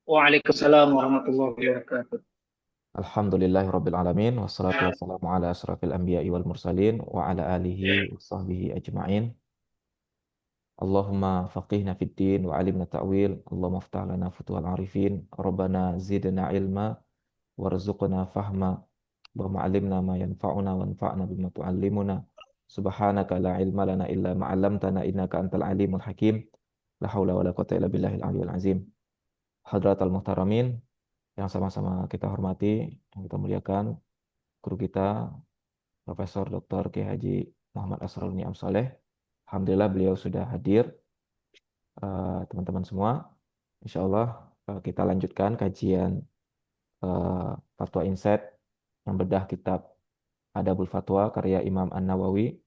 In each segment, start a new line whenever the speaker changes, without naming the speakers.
Waalaikumsalam warahmatullahi wabarakatuh.
Alhamdulillahirabbil alamin wassalatu wassalamu ala asrafil anbiya'i wal mursalin wa ala alihi wa sahbihi ajma'in. Allahumma faqihna fid din wa alimna ta'wil. Allahumma aftah lana futuhal arifin. Rabbana zidna ilma warzuqna fahma. Allahumma alimna ma yanfa'una wanfa'na bima tu'allimuna. Subhanaka la ilma lana illa ma 'allamtana innaka antal alimul hakim. La haula wala quwwata illa billahil aliyyil azim. Hadratal muhtaramin yang sama-sama kita hormati, yang kita muliakan, guru kita Profesor Dr. Kiai Haji Muhammad Asrul Niam Saleh. Alhamdulillah beliau sudah hadir. Teman-teman semua, insya Allah kita lanjutkan kajian Fatwa Insight yang bedah kitab Adabul Fatwa karya Imam An-Nawawi.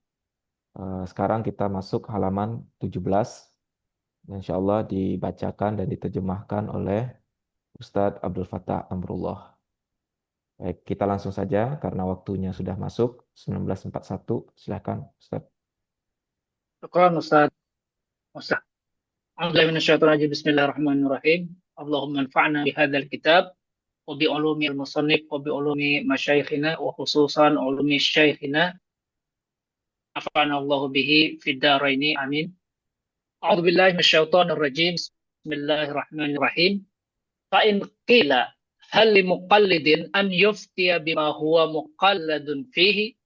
Sekarang kita masuk halaman 17. Insya Allah dibacakan dan diterjemahkan oleh Ustadz Abdul Fattah Amrullah. Baik, kita langsung saja karena waktunya sudah masuk 19.41. Silakan, Ustaz.
Syukran Ustaz. Ustaz. Alhamdulillah minasyaitonir rajim. Bismillahirrahmanirrahim. Allahumma anfa'na bihadzal kitab wa bi ulumi al-musannif wa bi ulumi masyayikhina wa khususan ulumi syaikhina. Afa'ana Allahu bihi fid dharaini. Amin. A'udzu billahi minasyaitonir rajim. Bismillahirrahmanirrahim. Fa in qila hal li muqallidin an yuftiya bima huwa muqalladun fihi.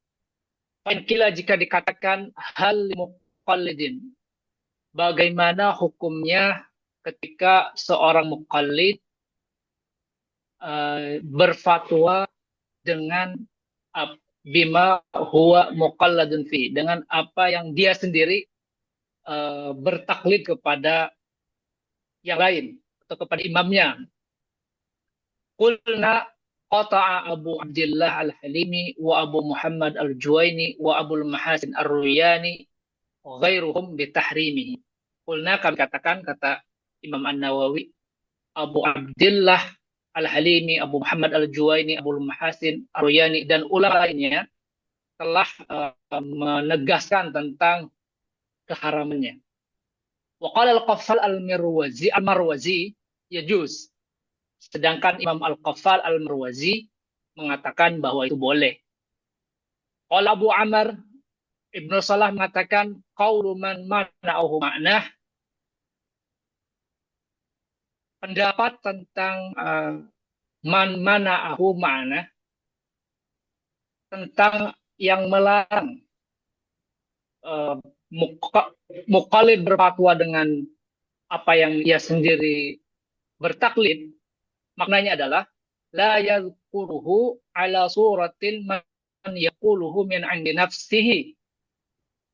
Fa in qila, jika dikatakan hal li muqallidin, bagaimana hukumnya ketika seorang muqallid berfatwa dengan bima huwa muqalladun fi, dengan apa yang dia sendiri bertaklid kepada yang lain atau kepada imamnya. Qulna qata'a Abu Abdullah Al-Halimi wa Abu Muhammad Al-Juwaini wa Abu Mahasin Ar-Ruyani ghairuhum bitahrimihi. Qulna, kami katakan, kata Imam An-Nawawi, Abu Abdullah Al-Halimi, Abu Muhammad Al-Juwaini, Abu Mahasin Ar-Ruyani dan ulama lainnya telah menegaskan tentang keharamannya. Wa qala Al-Qaffal Al-Marwazi yajuz. Sedangkan Imam Al-Qaffal Al-Marwazi mengatakan bahwa itu boleh. Qala Abu Amr Ibnu Salah mengatakan qaulu man mana'uhu ma'nah, pendapat tentang man mana'ahu ma'nah, tentang yang melarang muqallid berfatwa dengan apa yang ia sendiri bertaklid, maknanya adalah la yadhkuruhu ala suratil man yaquluhu min 'indi nafsihi.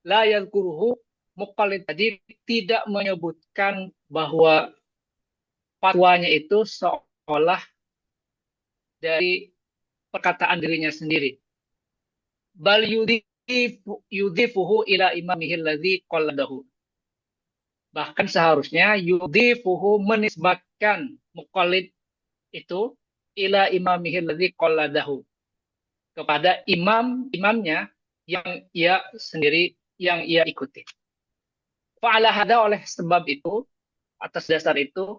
La yadhkuruhu, muqallid tadi tidak menyebutkan bahwa fatwanya itu seolah dari perkataan dirinya sendiri. Bal yudhifuhu ila imamihi alladhi qalladahu. Bahkan seharusnya yudhifuhu, menisbatkan muqallid itu ila imamihi alladhi qalladahu, kepada imamnya yang ia sendiri, yang ia ikuti. Fa'ala hada, oleh sebab itu, atas dasar itu,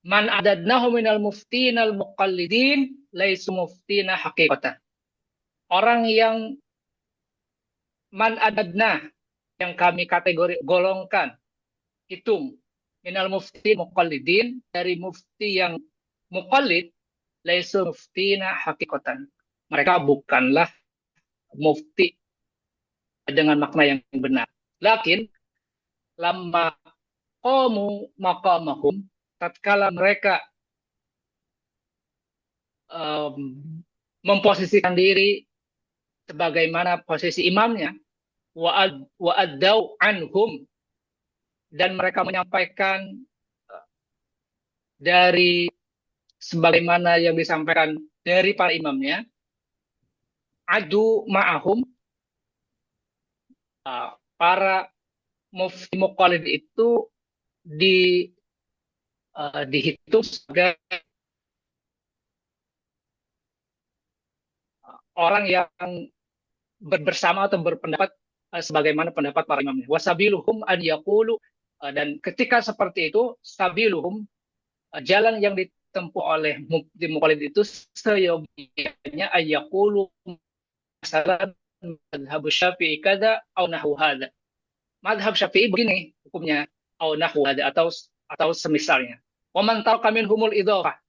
man adadnahu minal muftinal muqallidin laisu muftina haqiqatan. Orang yang man adadna, yang kami kategori golongkan, hitung, minal mufti muqallidin, dari mufti yang muqallid, laisu muftina haqiqatan. Mereka bukanlah mufti dengan makna yang benar. Lakin lamma qamu maqamahum, tatkala mereka memposisikan diri sebagaimana posisi imamnya, wa addau anhum, dan mereka menyampaikan dari sebagaimana yang disampaikan dari para imamnya, adu ma'ahum, para mufti muqallid itu dihitung sebagai orang yang bersama atau berpendapat sebagaimana pendapat para imamnya. Wasabiluhum an yaqulu, dan ketika seperti itu, sabiluhum, jalan yang ditempuh oleh mubdi muqallid itu seyogianya ayyaqulu masalah madhab syafi'i kada au nahu hada. Madhab syafi'i begini hukumnya au nahu hada atau semisalnya. Wa man taraka minhumul idhafah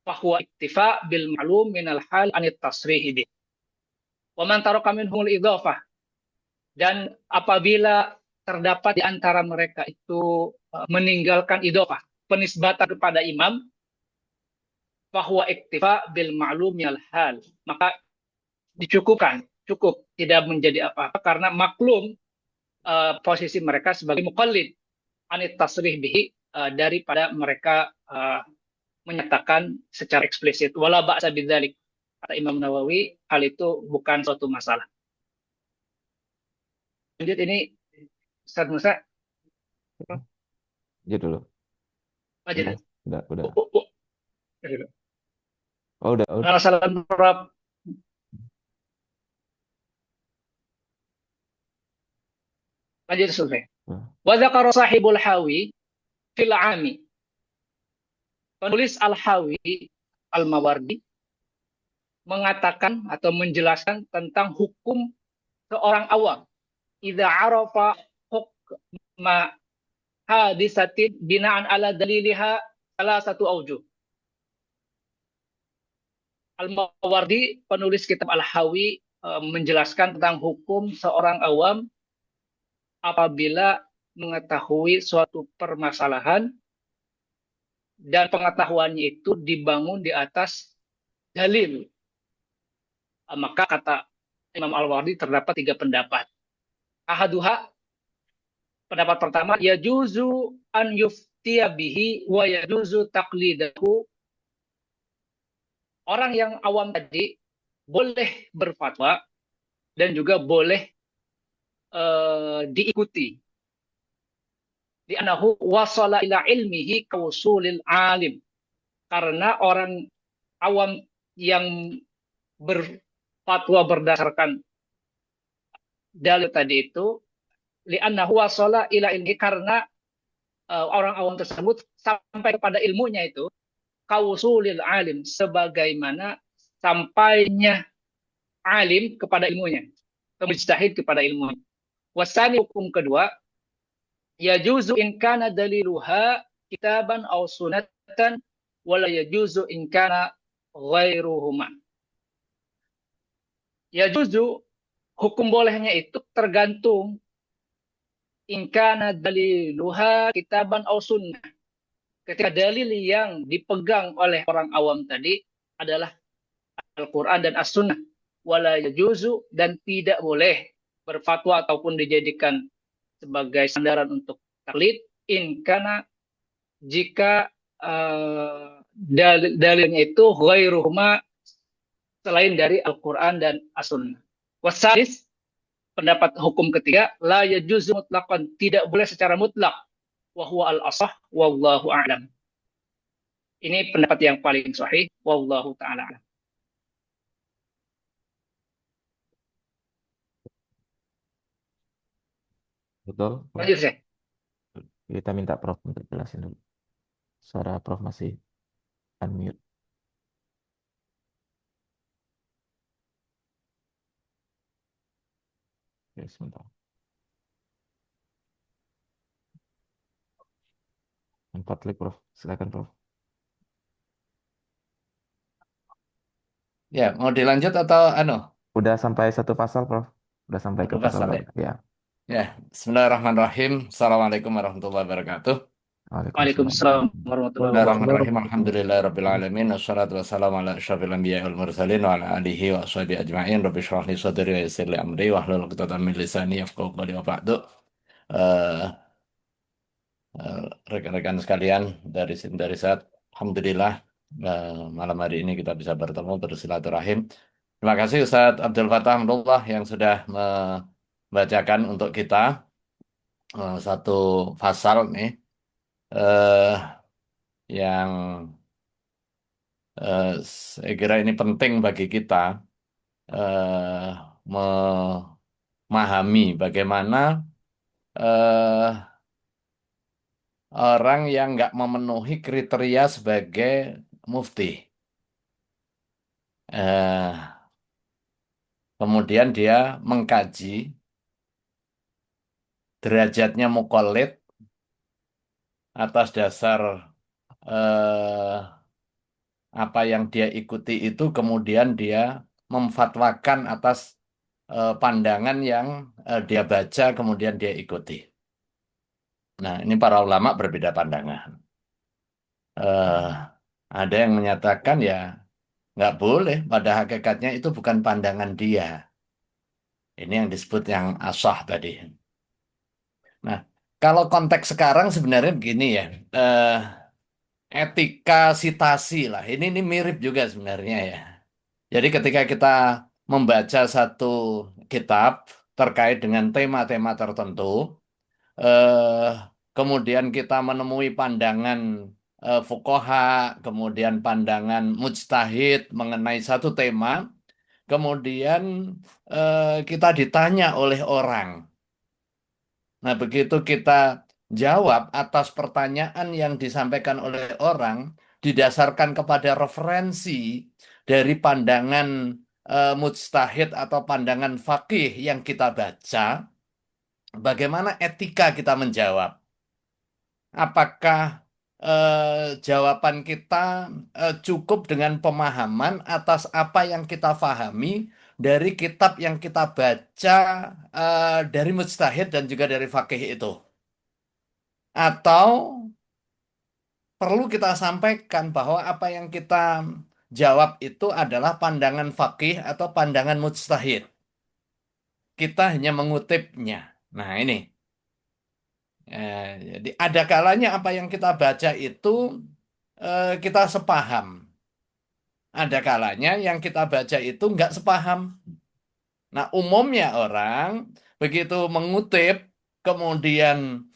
fahuwa iktifa bil ma'lum minal hal anit tasrihi bih. Wa man taraka minhumul idhafah, dan apabila terdapat di antara mereka itu meninggalkan idhofah, penisbatan kepada imam, bahwa iktifa bil ma'lum minal hal, maka dicukupkan, cukup, tidak menjadi apa-apa karena maklum posisi mereka sebagai muqallid anit tasrih bihi, daripada mereka menyatakan secara eksplisit wala ba'sa bidzalik. Kata Imam Nawawi, hal itu bukan suatu masalah. Lanjut ini Ustaz Musa.
Ya dulu.
Lanjut.
Udah.
Lanjut.
Oh, udah.
Salam Prof. Lanjut survei. Wa dzakara sahibul hawi fil ami. Penulis Al-Hawi Al-Mawardi mengatakan atau menjelaskan tentang hukum seorang awam. Idza arafa hukma hadisatin binaan ala daliliha salah satu aujuh. Al-Mawardi, penulis kitab Al-Hawi, menjelaskan tentang hukum seorang awam apabila mengetahui suatu permasalahan dan pengetahuannya itu dibangun di atas dalil. Maka kata Imam Al-Mawardi terdapat 3 pendapat. Ahaduha, pendapat pertama, yajuzu an yuftiya bihi wa yajuzu taqlidahu. Orang yang awam tadi boleh berfatwa dan juga boleh diikuti. Di anahu wasala ila ilmihi kausulil alim. Karena orang awam yang berfatwa berdasarkan dalil tadi itu, li annahu wasala ila ilmihi, karena orang awam tersebut sampai kepada ilmunya itu kausulil alim, sebagaimana sampainya alim kepada ilmunya, mujtahid kepada ilmunya. Wasani, hukum kedua, yajuzu in kana daliluha kitaban aw sunatan wala yajuzu in kana ghairuhuma. Yajuzu, hukum bolehnya itu tergantung in kana daliluha kitaban aw sunnah. Ketika dalil yang dipegang oleh orang awam tadi adalah Al-Quran dan As-Sunnah. Wala yajuzu, dan tidak boleh berfatwa ataupun dijadikan sebagai sandaran untuk taklid in kana, jika dalilnya itu ghairuhuma, selain dari Al-Quran dan As-Sunnah. Wasadis, pendapat hukum ketiga, la yajuzu mutlaqan, tidak boleh secara mutlak. Wa huwa al-asah wallahu a'lam. Ini pendapat yang paling sahih, wallahu ta'ala a'lam.
Betul.
Lanjut saya.
Kita minta Prof untuk jelasin dulu. Suara Prof masih unmute. Oke, sebentar. 4 klik, Prof. Silakan, Prof.
Ya, mau dilanjut atau
Udah sampai 1 pasal, Prof. Udah sampai ke
1
pasal
pasal ya?
baru. Ya.
Ya, bismillahirrahmanirrahim. Assalamualaikum warahmatullahi wabarakatuh.
Waalaikumsalam warahmatullahi
Bismillahirrahmanirrahim. Alhamdulillahirabbil alamin. Wassalatu wassalamu ala asyrofil anbiya'i wal mursalin wa ala alihi wa sahbihi ajma'in. Rabbi shrah li sadri wa yassir li amri wahlul 'uqdatam min lisani yafqahu qawli wa ba'du. Eh, Rekan-rekan sekalian, dari saat alhamdulillah malam hari ini kita bisa bertemu bersilaturahim. Terima kasih Ustadz Abdul Fattah Hamdullah yang sudah membacakan untuk kita satu pasal nih eh, yang saya kira ini penting bagi kita memahami bagaimana orang yang nggak memenuhi kriteria sebagai mufti. Eh, Kemudian dia mengkaji derajatnya mukallid atas dasar eh, apa yang dia ikuti itu, kemudian dia memfatwakan atas pandangan yang dia baca, kemudian dia ikuti. Nah, ini para ulama berbeda pandangan. Eh, ada yang menyatakan ya nggak boleh, pada hakikatnya itu bukan pandangan dia. Ini yang disebut yang asah tadi. Nah, kalau konteks sekarang sebenarnya begini ya, eh, etika sitasi lah. Ini mirip juga sebenarnya ya. Jadi ketika kita membaca satu kitab terkait dengan tema-tema tertentu, eh, kemudian kita menemui pandangan fuqaha, kemudian pandangan mujtahid mengenai satu tema, kemudian kita ditanya oleh orang. Nah, begitu kita jawab atas pertanyaan yang disampaikan oleh orang, didasarkan kepada referensi dari pandangan mujtahid atau pandangan faqih yang kita baca, bagaimana etika kita menjawab? Apakah jawaban kita cukup dengan pemahaman atas apa yang kita pahami dari kitab yang kita baca dari mujtahid dan juga dari faqih itu? Atau perlu kita sampaikan bahwa apa yang kita jawab itu adalah pandangan faqih atau pandangan mujtahid. Kita hanya mengutipnya. Nah, ini. Jadi ada kalanya apa yang kita baca itu kita sepaham. Ada kalanya yang kita baca itu nggak sepaham. Nah, umumnya orang begitu mengutip, kemudian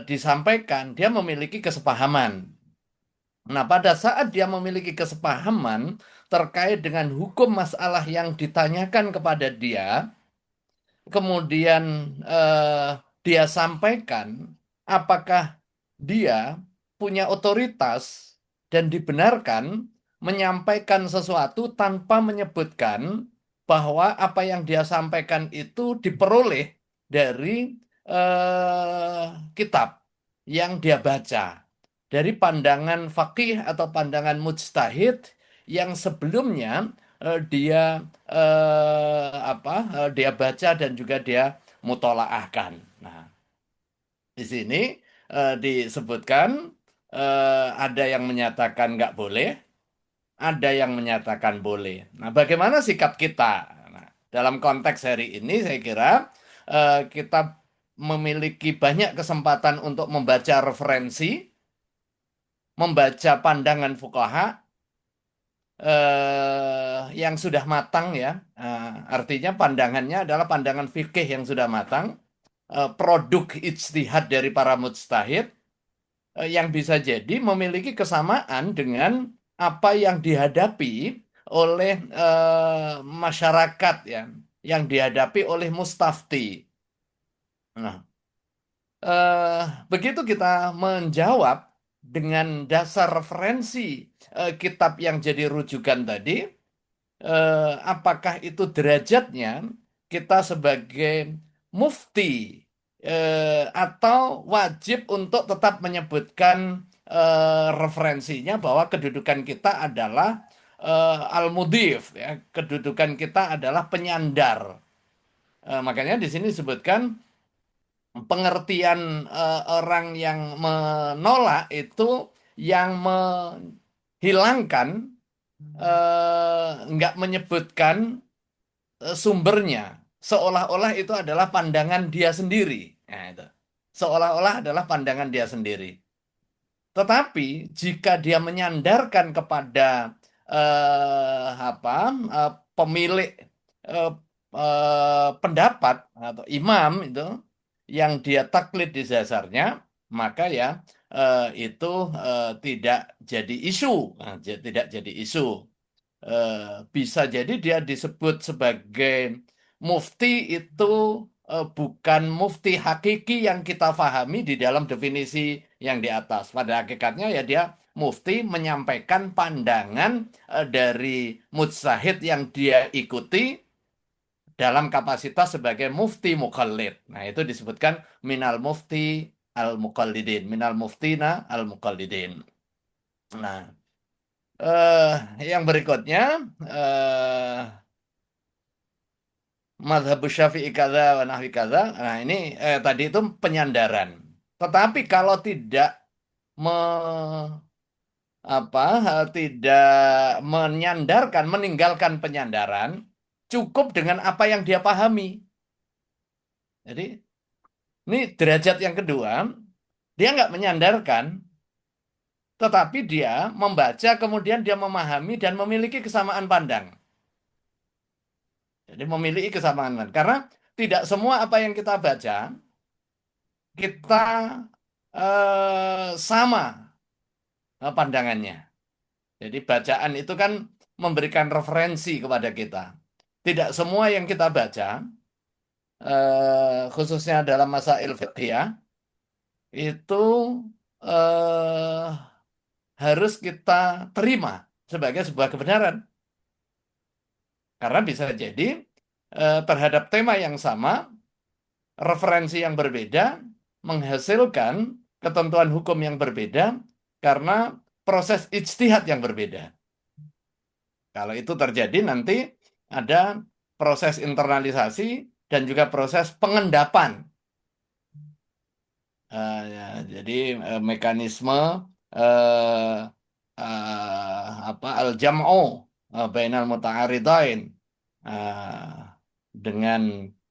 disampaikan, dia memiliki kesepahaman. Nah, pada saat dia memiliki kesepahaman terkait dengan hukum masalah yang ditanyakan kepada dia, kemudian dia sampaikan, apakah dia punya otoritas dan dibenarkan menyampaikan sesuatu tanpa menyebutkan bahwa apa yang dia sampaikan itu diperoleh dari kitab yang dia baca, dari pandangan faqih atau pandangan mujtahid yang sebelumnya dia dia baca dan juga dia mutolaahkan. Nah, di sini disebutkan ada yang menyatakan nggak boleh, ada yang menyatakan boleh. Nah, bagaimana sikap kita? Nah, dalam konteks hari ini saya kira kita memiliki banyak kesempatan untuk membaca referensi, membaca pandangan fuqaha yang sudah matang ya. Artinya pandangannya adalah pandangan fikih yang sudah matang, produk ijtihad dari para mujtahid yang bisa jadi memiliki kesamaan dengan apa yang dihadapi oleh masyarakat ya, yang dihadapi oleh mustafti. Nah, eh, begitu kita menjawab dengan dasar referensi kitab yang jadi rujukan tadi, apakah itu derajatnya kita sebagai mufti atau wajib untuk tetap menyebutkan referensinya bahwa kedudukan kita adalah al-mudhif ya, kedudukan kita adalah penyandar. Makanya di sini disebutkan pengertian orang yang menolak itu yang menghilangkan nggak menyebutkan sumbernya, seolah-olah itu adalah pandangan dia sendiri. Nah, itu. Seolah-olah adalah pandangan dia sendiri. Tetapi jika dia menyandarkan kepada pemilik eh, pendapat atau imam itu yang dia taklid di dasarnya, maka ya itu tidak jadi isu. Nah, tidak jadi isu. eh, Bisa jadi dia disebut sebagai mufti itu bukan mufti hakiki yang kita pahami di dalam definisi yang di atas. Pada hakikatnya ya dia mufti menyampaikan pandangan dari mujtahid yang dia ikuti dalam kapasitas sebagai mufti muqallid. Nah, itu disebutkan minal mufti al-muqallidin, minal muftina al-muqallidin. Nah, yang berikutnya eh mazhab Syafi'i kaza wa nahwi kaza. Nah, ini tadi itu penyandaran. Tetapi kalau tidak me, tidak menyandarkan, meninggalkan penyandaran, cukup dengan apa yang dia pahami. Jadi, ini derajat yang kedua, dia nggak menyandarkan, tetapi dia membaca, kemudian dia memahami dan memiliki kesamaan pandang. Jadi memiliki kesamaan pandang. Karena tidak semua apa yang kita baca, kita sama pandangannya. Jadi bacaan itu kan memberikan referensi kepada kita. Tidak semua yang kita baca, khususnya dalam masail fiqhiyah, itu eh, harus kita terima sebagai sebuah kebenaran. Karena bisa jadi terhadap tema yang sama, referensi yang berbeda, menghasilkan ketentuan hukum yang berbeda karena proses ijtihad yang berbeda. Kalau itu terjadi nanti ada proses internalisasi dan juga proses pengendapan. Ya, jadi mekanisme eh, al-jam'u bainal muta'aridain dengan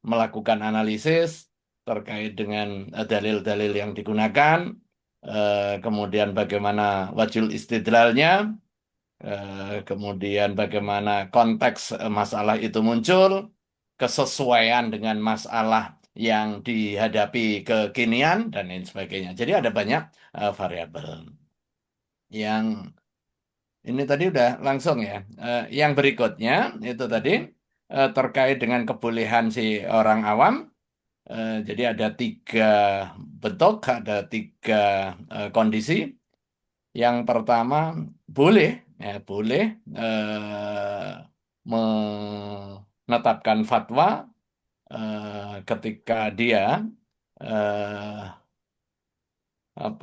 melakukan analisis terkait dengan dalil-dalil yang digunakan, kemudian bagaimana wajul istidlalnya, kemudian bagaimana konteks masalah itu muncul, kesesuaian dengan masalah yang dihadapi kekinian, dan lain sebagainya. Jadi ada banyak variabel. Yang ini tadi udah langsung ya. Yang berikutnya itu tadi terkait dengan kebolehan si orang awam. Jadi ada 3 bentuk, ada 3 kondisi. Yang pertama boleh, boleh menetapkan fatwa ketika dia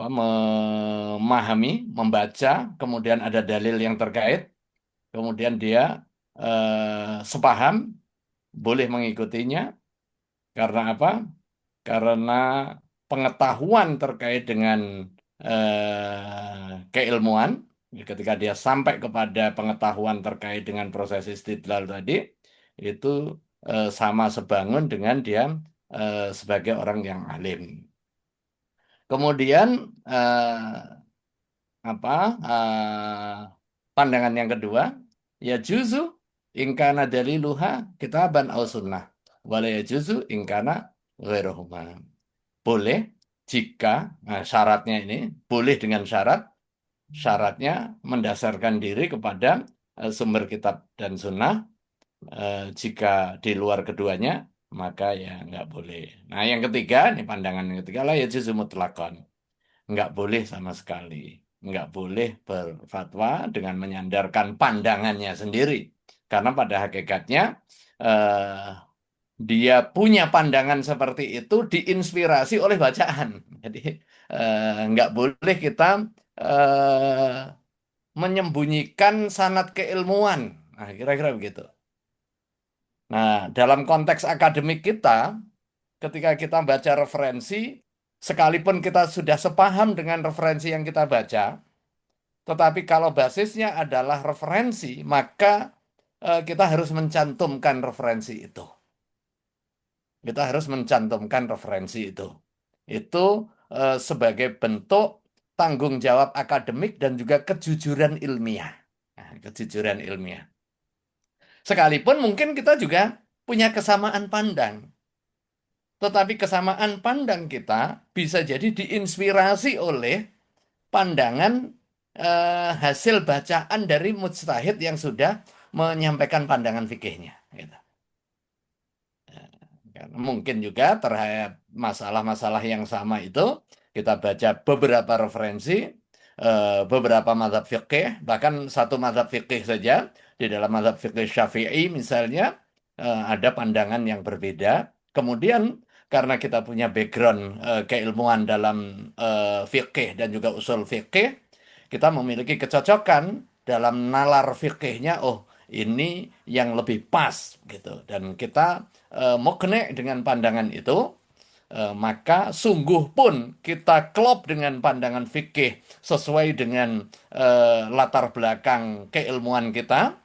memahami, membaca, kemudian ada dalil yang terkait, kemudian dia sepaham, boleh mengikutinya. Karena apa? Karena pengetahuan terkait dengan keilmuan, ketika dia sampai kepada pengetahuan terkait dengan proses istidlal tadi, itu sama sebangun dengan dia sebagai orang yang alim. Kemudian pandangan yang kedua, ya juzu ingkana daliluha kitaban au sunnah, wala ya juzu ingkana ghairuhuma. Boleh jika syaratnya ini boleh dengan syaratnya mendasarkan diri kepada sumber kitab dan sunnah. Jika di luar keduanya maka ya nggak boleh. Nah yang ketiga, ini pandangan yang ketiga lah ya juzu mutlakon. Nggak boleh sama sekali. Nggak boleh berfatwa dengan menyandarkan pandangannya sendiri. Karena pada hakikatnya dia punya pandangan seperti itu diinspirasi oleh bacaan. Jadi nggak boleh kita menyembunyikan sanad keilmuan. Nah, kira-kira begitu. Nah, dalam konteks akademik kita, ketika kita baca referensi, sekalipun kita sudah sepaham dengan referensi yang kita baca, tetapi kalau basisnya adalah referensi, maka kita harus mencantumkan referensi itu. Kita harus mencantumkan referensi itu. Itu sebagai bentuk tanggung jawab akademik dan juga kejujuran ilmiah. Nah, kejujuran ilmiah. Sekalipun mungkin kita juga punya kesamaan pandang. Tetapi kesamaan pandang kita bisa jadi diinspirasi oleh pandangan hasil bacaan dari mujtahid yang sudah menyampaikan pandangan fikihnya. Gitu. Mungkin juga terhadap masalah-masalah yang sama itu kita baca beberapa referensi, beberapa mazhab fikih, bahkan satu mazhab fikih saja. Di dalam mazhab fikih Syafi'i misalnya, ada pandangan yang berbeda. Kemudian karena kita punya background keilmuan dalam fikih dan juga usul fikih, kita memiliki kecocokan dalam nalar fikihnya. Oh, ini yang lebih pas gitu. Dan kita mukne dengan pandangan itu, maka sungguh pun kita klop dengan pandangan fikih sesuai dengan latar belakang keilmuan kita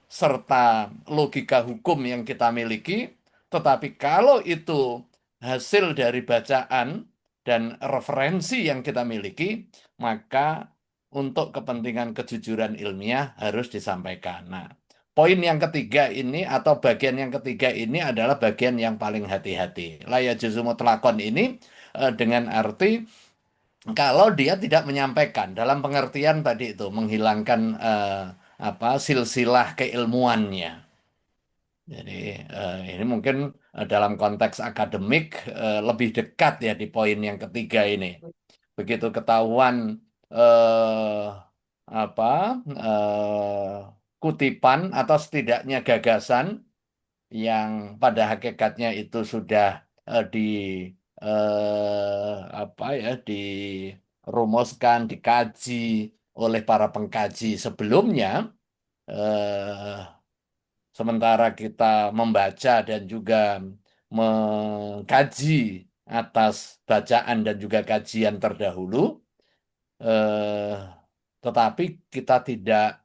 serta logika hukum yang kita miliki. Tetapi kalau itu hasil dari bacaan dan referensi yang kita miliki, maka untuk kepentingan kejujuran ilmiah harus disampaikan. Nah, poin yang ketiga ini atau bagian yang ketiga ini adalah bagian yang paling hati-hati. La yajuzu mutlaqan ini dengan arti kalau dia tidak menyampaikan dalam pengertian tadi itu menghilangkan silsilah keilmuannya. Jadi ini mungkin dalam konteks akademik lebih dekat ya di poin yang ketiga ini. Begitu ketahuan eh, apa kutipan atau setidaknya gagasan yang pada hakikatnya itu sudah di dirumuskan, dikaji oleh para pengkaji sebelumnya, eh, sementara kita membaca dan juga mengkaji atas bacaan dan juga kajian terdahulu, eh, tetapi kita tidak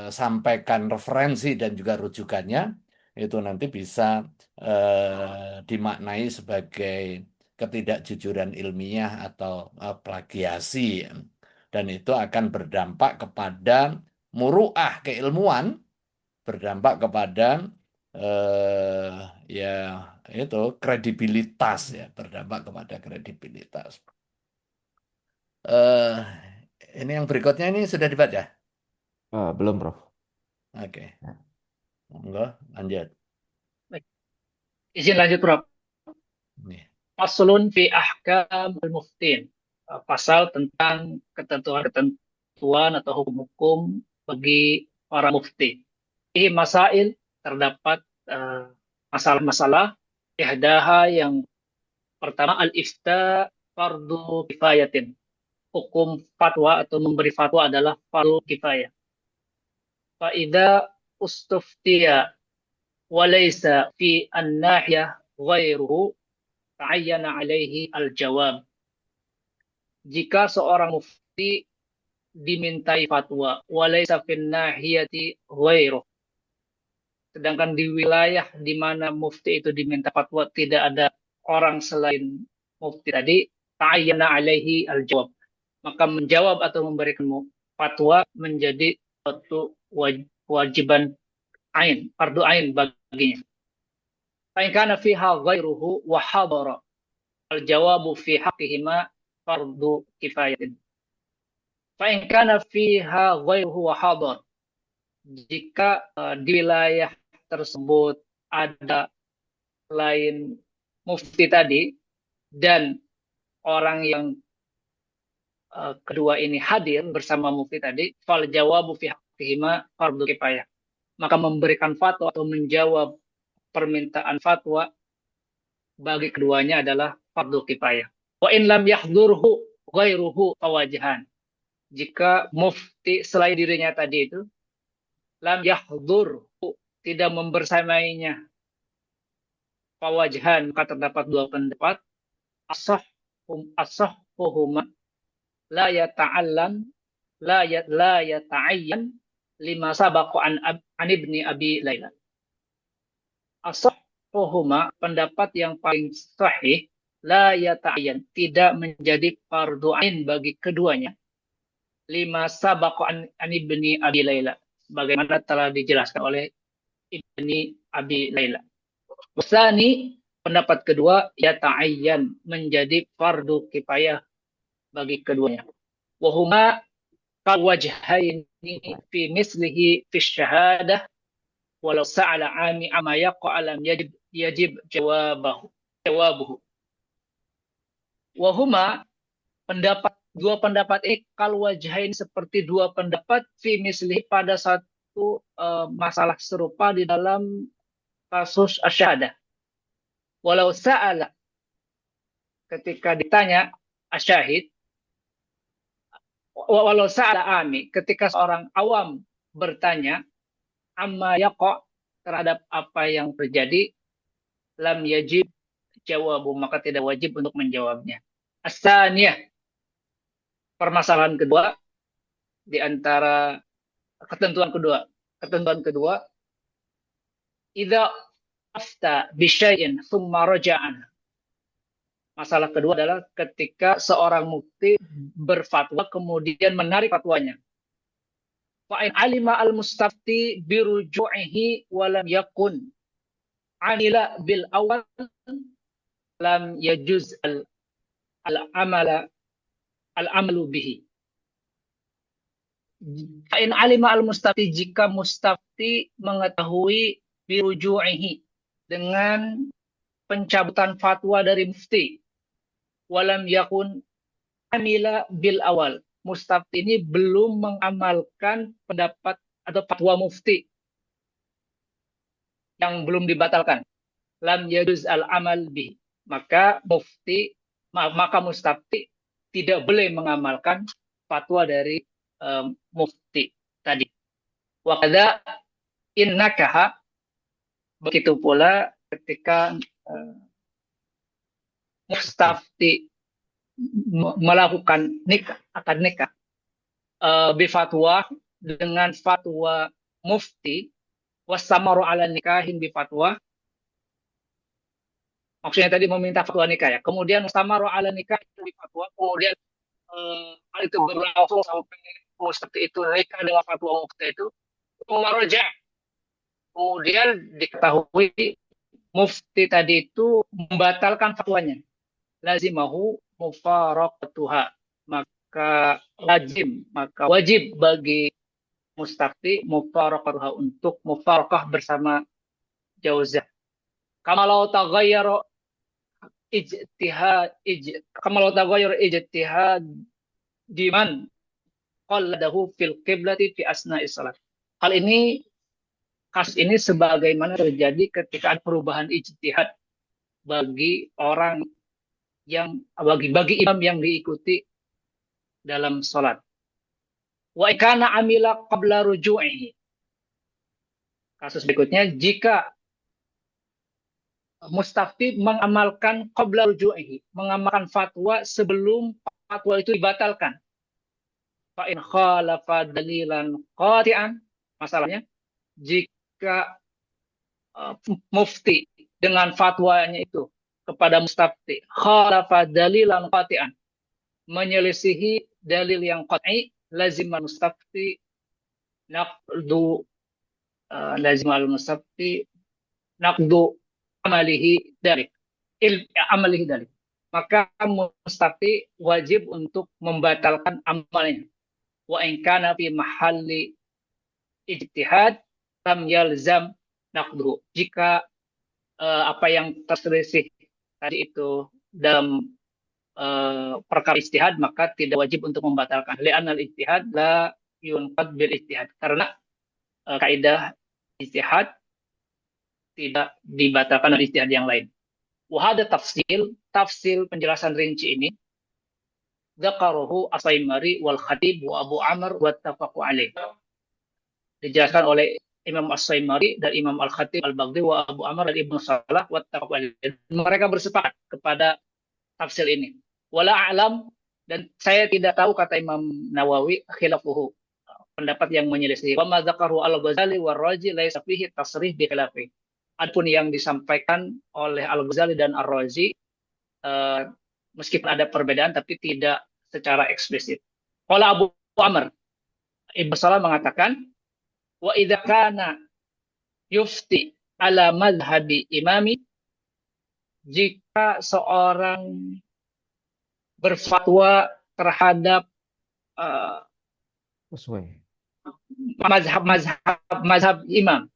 sampaikan referensi dan juga rujukannya, itu nanti bisa dimaknai sebagai ketidakjujuran ilmiah atau plagiasi. Dan itu akan berdampak kepada muruah keilmuan, berdampak kepada eh, ya itu kredibilitas, ya, berdampak kepada kredibilitas. eh ini yang berikutnya ini sudah dibaca.
Belum, Prof.
Oke,
Ya.
monggo lanjut.
Baik. Izin lanjut, Prof.
Nih.
Faslun fi ahkam al-muftin. Pasal tentang ketentuan-ketentuan atau hukum-hukum bagi para mufti. Ini masail, terdapat masalah-masalah. Ihdaha, yang pertama, al-ifta fardu kifayatin. Hukum fatwa atau memberi fatwa adalah fardu kifayah. Fa'idha ustuftiya walaysa fi an-nahiyah ghairuhu ta'ayyana alaihi al-jawab. Jika seorang mufti dimintai fatwa, walaysa fin nahiyati ghairuh, sedangkan di wilayah di mana mufti itu diminta fatwa tidak ada orang selain mufti tadi, ta'ayyana alaihi al-jawab, maka menjawab atau memberikan fatwa menjadi suatu wajiban ain, fardu ain baginya. Fa in kana fiha ghairuhu wa hadara al-jawabu fi haqqihima fardu kifayatin. Fa in kana fiha ghairuhu wa hadar, jika di wilayah tersebut ada lain mufti tadi dan orang yang kedua ini hadir bersama mufti tadi, fal jawabu fi haqqihima fardu kifayah, maka memberikan fatwa atau menjawab permintaan fatwa bagi keduanya adalah fardu kifayah. Wa in lam yahdurhu ghairuhu fawajihan, jika mufti selain dirinya tadi itu lam yahdurhu, tidak membersamainya, fawajihan, maka terdapat dua pendapat. Asahhuhuma la yata'allan la yata'ayyan lima sabaqa an ibni abi Laila. Asahhuhuma, pendapat yang paling sahih, la yata'ayyan, tidak menjadi fardu ain bagi keduanya, lima sabaqa an ibni abi Laila, bagaimana telah dijelaskan oleh ibni abi Laila. Wasani, pendapat kedua, yata'ayyan, menjadi fardu kifayah bagi keduanya. Wahuma kawajhaini fi mislihi fi syahadah walau sa'ala ami ama yaqa'alam yajib jawabuhu. Wahuma, dua pendapat ini kal wajhain seperti dua pendapat fi mislih pada satu masalah serupa di dalam kasus asyahadah. Walau sa'ala, ketika ditanya asyahid, walau sa'ala ami, ketika seorang awam bertanya amma yaqa, terhadap apa yang terjadi, lam yajib jawabu, maka tidak wajib untuk menjawabnya. As-saniyah, permasalahan kedua di antara ketentuan kedua, idza afta bi syai'in tsumma raja'an. Masalah kedua adalah ketika seorang mufti berfatwa kemudian menarik fatwanya. Fa in alima al-mustafti bi ruju'ihi wa lam yakun amila bil awal lam yajuz al-amalu bihi. Fa in alima al-mustafti, jika mustafti mengetahui bi ruju'ihi, dengan pencabutan fatwa dari mufti, walam yakun amila bil awal, mustafti ini belum mengamalkan pendapat atau fatwa mufti yang belum dibatalkan, lam yajuz al amal bih, maka mustafti tidak boleh mengamalkan fatwa dari mufti tadi. Wa kadza in nakaha, begitu pula ketika mustafti melakukan akad nikah bifatwa, dengan fatwa mufti, wasamaru ala nikahin bifatwa, maksudnya tadi meminta fatwa nikah ya, kemudian wasamaru ala nikahin bifatwa, kemudian hal itu berlangsung sampai mustafti itu nikah dengan fatwa mufti itu, maraja, kemudian diketahui mufti tadi itu membatalkan fatwanya, lazimahu mufaraqatuha, maka wajib bagi mustafti mufaraqatuha, untuk mufaraqah bersama jauzah. Kamalau taghayyara ijtihad diman qalladahu fil qiblati fi asna'is salat. Kasus ini sebagaimana terjadi ketika ada perubahan ijtihad bagi imam yang diikuti dalam salat. Wa ikana amila qabla ruju'ihi. Kasus berikutnya, jika mustafti mengamalkan qabla ruju'ihi, mengamalkan fatwa sebelum fatwa itu dibatalkan. Fa in khalafa dalilan qati'an, masalahnya jika mufti dengan fatwanya itu kepada mustafti khalafa dalilan qati'an, menyelisihi dalil yang qat'i, lazim al-mustafti naqdu amalihi dalik. Maka mustafti wajib untuk membatalkan amalnya. Wa in kana fi mahalli ijtihad lam yalzam naqdu. Jika apa yang terselisih tadi itu dalam perkara ijtihad, maka tidak wajib untuk membatalkan. Li'anal ijtihad la yunqad bil ijtihad. Karena kaidah ijtihad tidak dibatalkan oleh ijtihad yang lain. Wa hada tafsil penjelasan rinci ini dzakarahu As-Saimari wal Khatib wa Abu Amr wa tafaqu alaih. Dijelaskan oleh Imam As-Saimari dan Imam Al-Khatib Al-Baghdadi wa Abu Amr dan Ibnu Salah wa tafaqu alaih. Mereka bersepakat kepada tafsir ini. Wala a'lam, dan saya tidak tahu, kata Imam Nawawi, khilafuhu, pendapat yang menyelisih. Wa ma dzakarahu Al-Ghazali wa Razi laisa fihi tasrih bi khilafi. Adapun yang disampaikan oleh Al-Ghazali dan Ar-Razi, meskipun ada perbedaan tapi tidak secara eksplisit. Qala Abu Amr, Ibnu Salah mengatakan, wa idza kana yufti ala madhhabi imami, jika seorang berfatwa terhadap mazhab imam,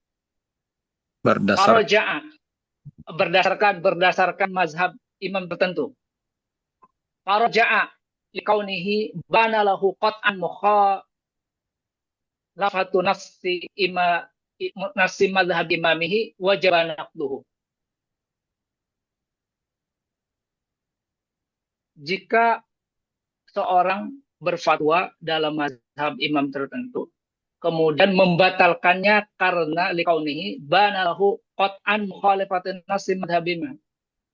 berdasarkan mazhab imam tertentu, faraja'a, likaunihi bana lahu qat'an mukhalafatu nafsi madhhab imamihi wajib naqduhu. Jika seorang berfatwa dalam mazhab imam tertentu, kemudian membatalkannya karena likaunihi bana lahu qat'an mukhalafatun nafsi madhhab imam.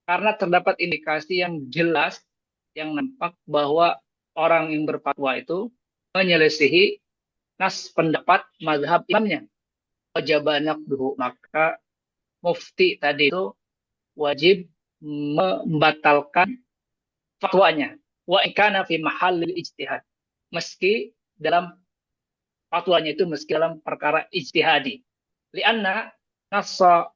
Karena terdapat indikasi yang jelas, yang nampak bahwa orang yang berfatwa itu menyelisihi nas pendapat mazhab imamnya. Wajib naqduhu, maka mufti tadi itu wajib membatalkan fatwanya. Wa ikana fi mahallil ijtihad. Meski dalam fatwanya itu dalam perkara ijtihadi. Lianna nassa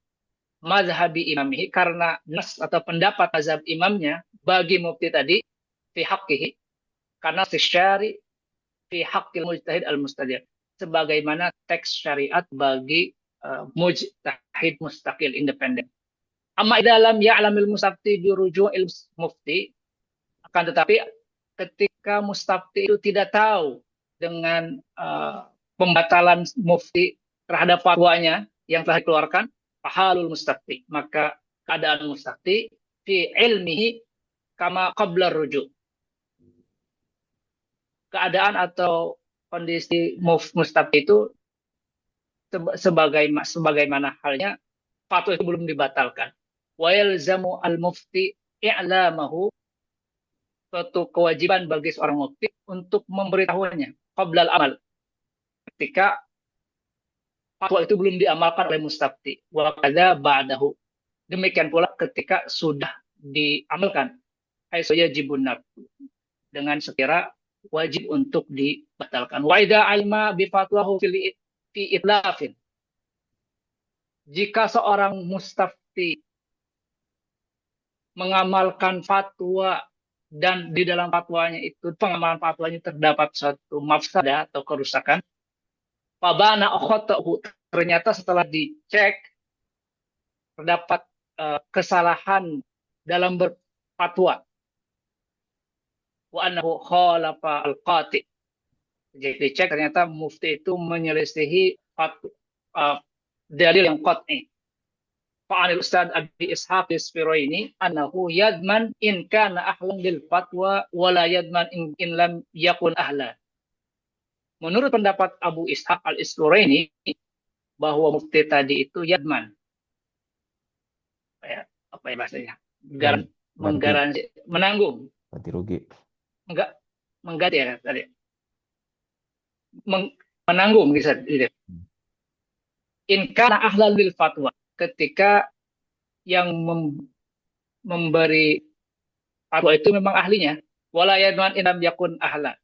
mazhabi imamihi, karena nas atau pendapat mazhab imamnya bagi mufti tadi fi haqqihi, karena syari fi haqqil mujtahid al-mustadil, sebagaimana teks syariat bagi mujtahid mustaqil independen. Amma idza lam ya'lamil mustafti bi ruju'il mufti, akan tetapi ketika mustafti itu tidak tahu dengan pembatalan mufti terhadap fatwanya yang telah dikeluarkan, fahalul mustafti, maka keadaan mustafti fi ilmihi kama qabla rujuk. Keadaan atau kondisi mustafti itu sebagaimana halnya fatwa itu belum dibatalkan. Wa yalzamu al-mufti i'lamahu, suatu kewajiban bagi seorang mufti untuk memberitahunya qabla al-amal, ketika fatwa itu belum diamalkan oleh mustafti. Wa kadza ba'dahu, demikian pula ketika sudah diamalkan. Haitsu yajibun naqd, dengan sekira wajib untuk dibatalkan. Wa idza alima bi fatwahu fi itlafin, jika seorang mustafti mengamalkan fatwa dan di dalam fatwanya itu, pengamalan fatwanya terdapat suatu mafsadah atau kerusakan, fabana akhatahu, ternyata setelah dicek terdapat kesalahan dalam berfatwa, wa annahu khalafa al-qati, jadi dicek ternyata mufti itu menyelisihi dalil yang qat'i. Fa'anil Ustaz Abi Ishaq Isfiraini annahu yadman in kana ahlan lil fatwa wa la yadman in lam yakun ahla. Menurut pendapat Abu Ishaq Al-Isfiraini, bahwa mufti tadi itu yadman, apa ya bahasanya? Menggaransi, menanggung.
Ganti rugi.
Enggak, mengganti ya tadi. Menanggung bisa. In kana ahlan lil fatwa, ketika yang memberi fatwa itu memang ahlinya, wala yadman inam yakun ahla,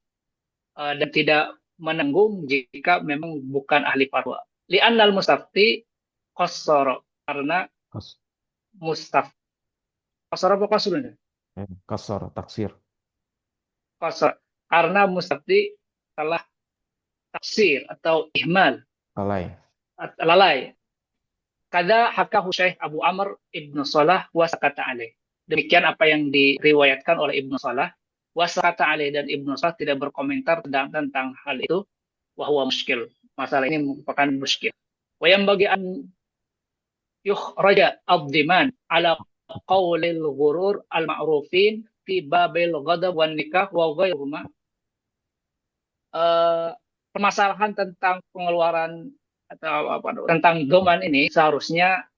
dan tidak menanggung jika memang bukan ahli fatwa. Li'annal mustafti qassara, karena qassara apa qasrun?
Qassara, taksir.
Qassara, karena mustafti telah taksir atau ihmal, lalai. Kada hakahu Syekh Abu Amr Ibnu Salah wa sakata alaih. Demikian apa yang diriwayatkan oleh Ibnu Salah, wa sakata alaih, dan Ibnu Salah tidak berkomentar tentang hal itu, wa huwa muskil. Masalah ini merupakan muskil. Wa yanbaghi an yukhraja ad-diman ala qawlil ghurur al-ma'rufin fi babil ghadab wan nikah wa ghairuhuma. Permasalahan tentang pengeluaran atau tentang doman ini seharusnya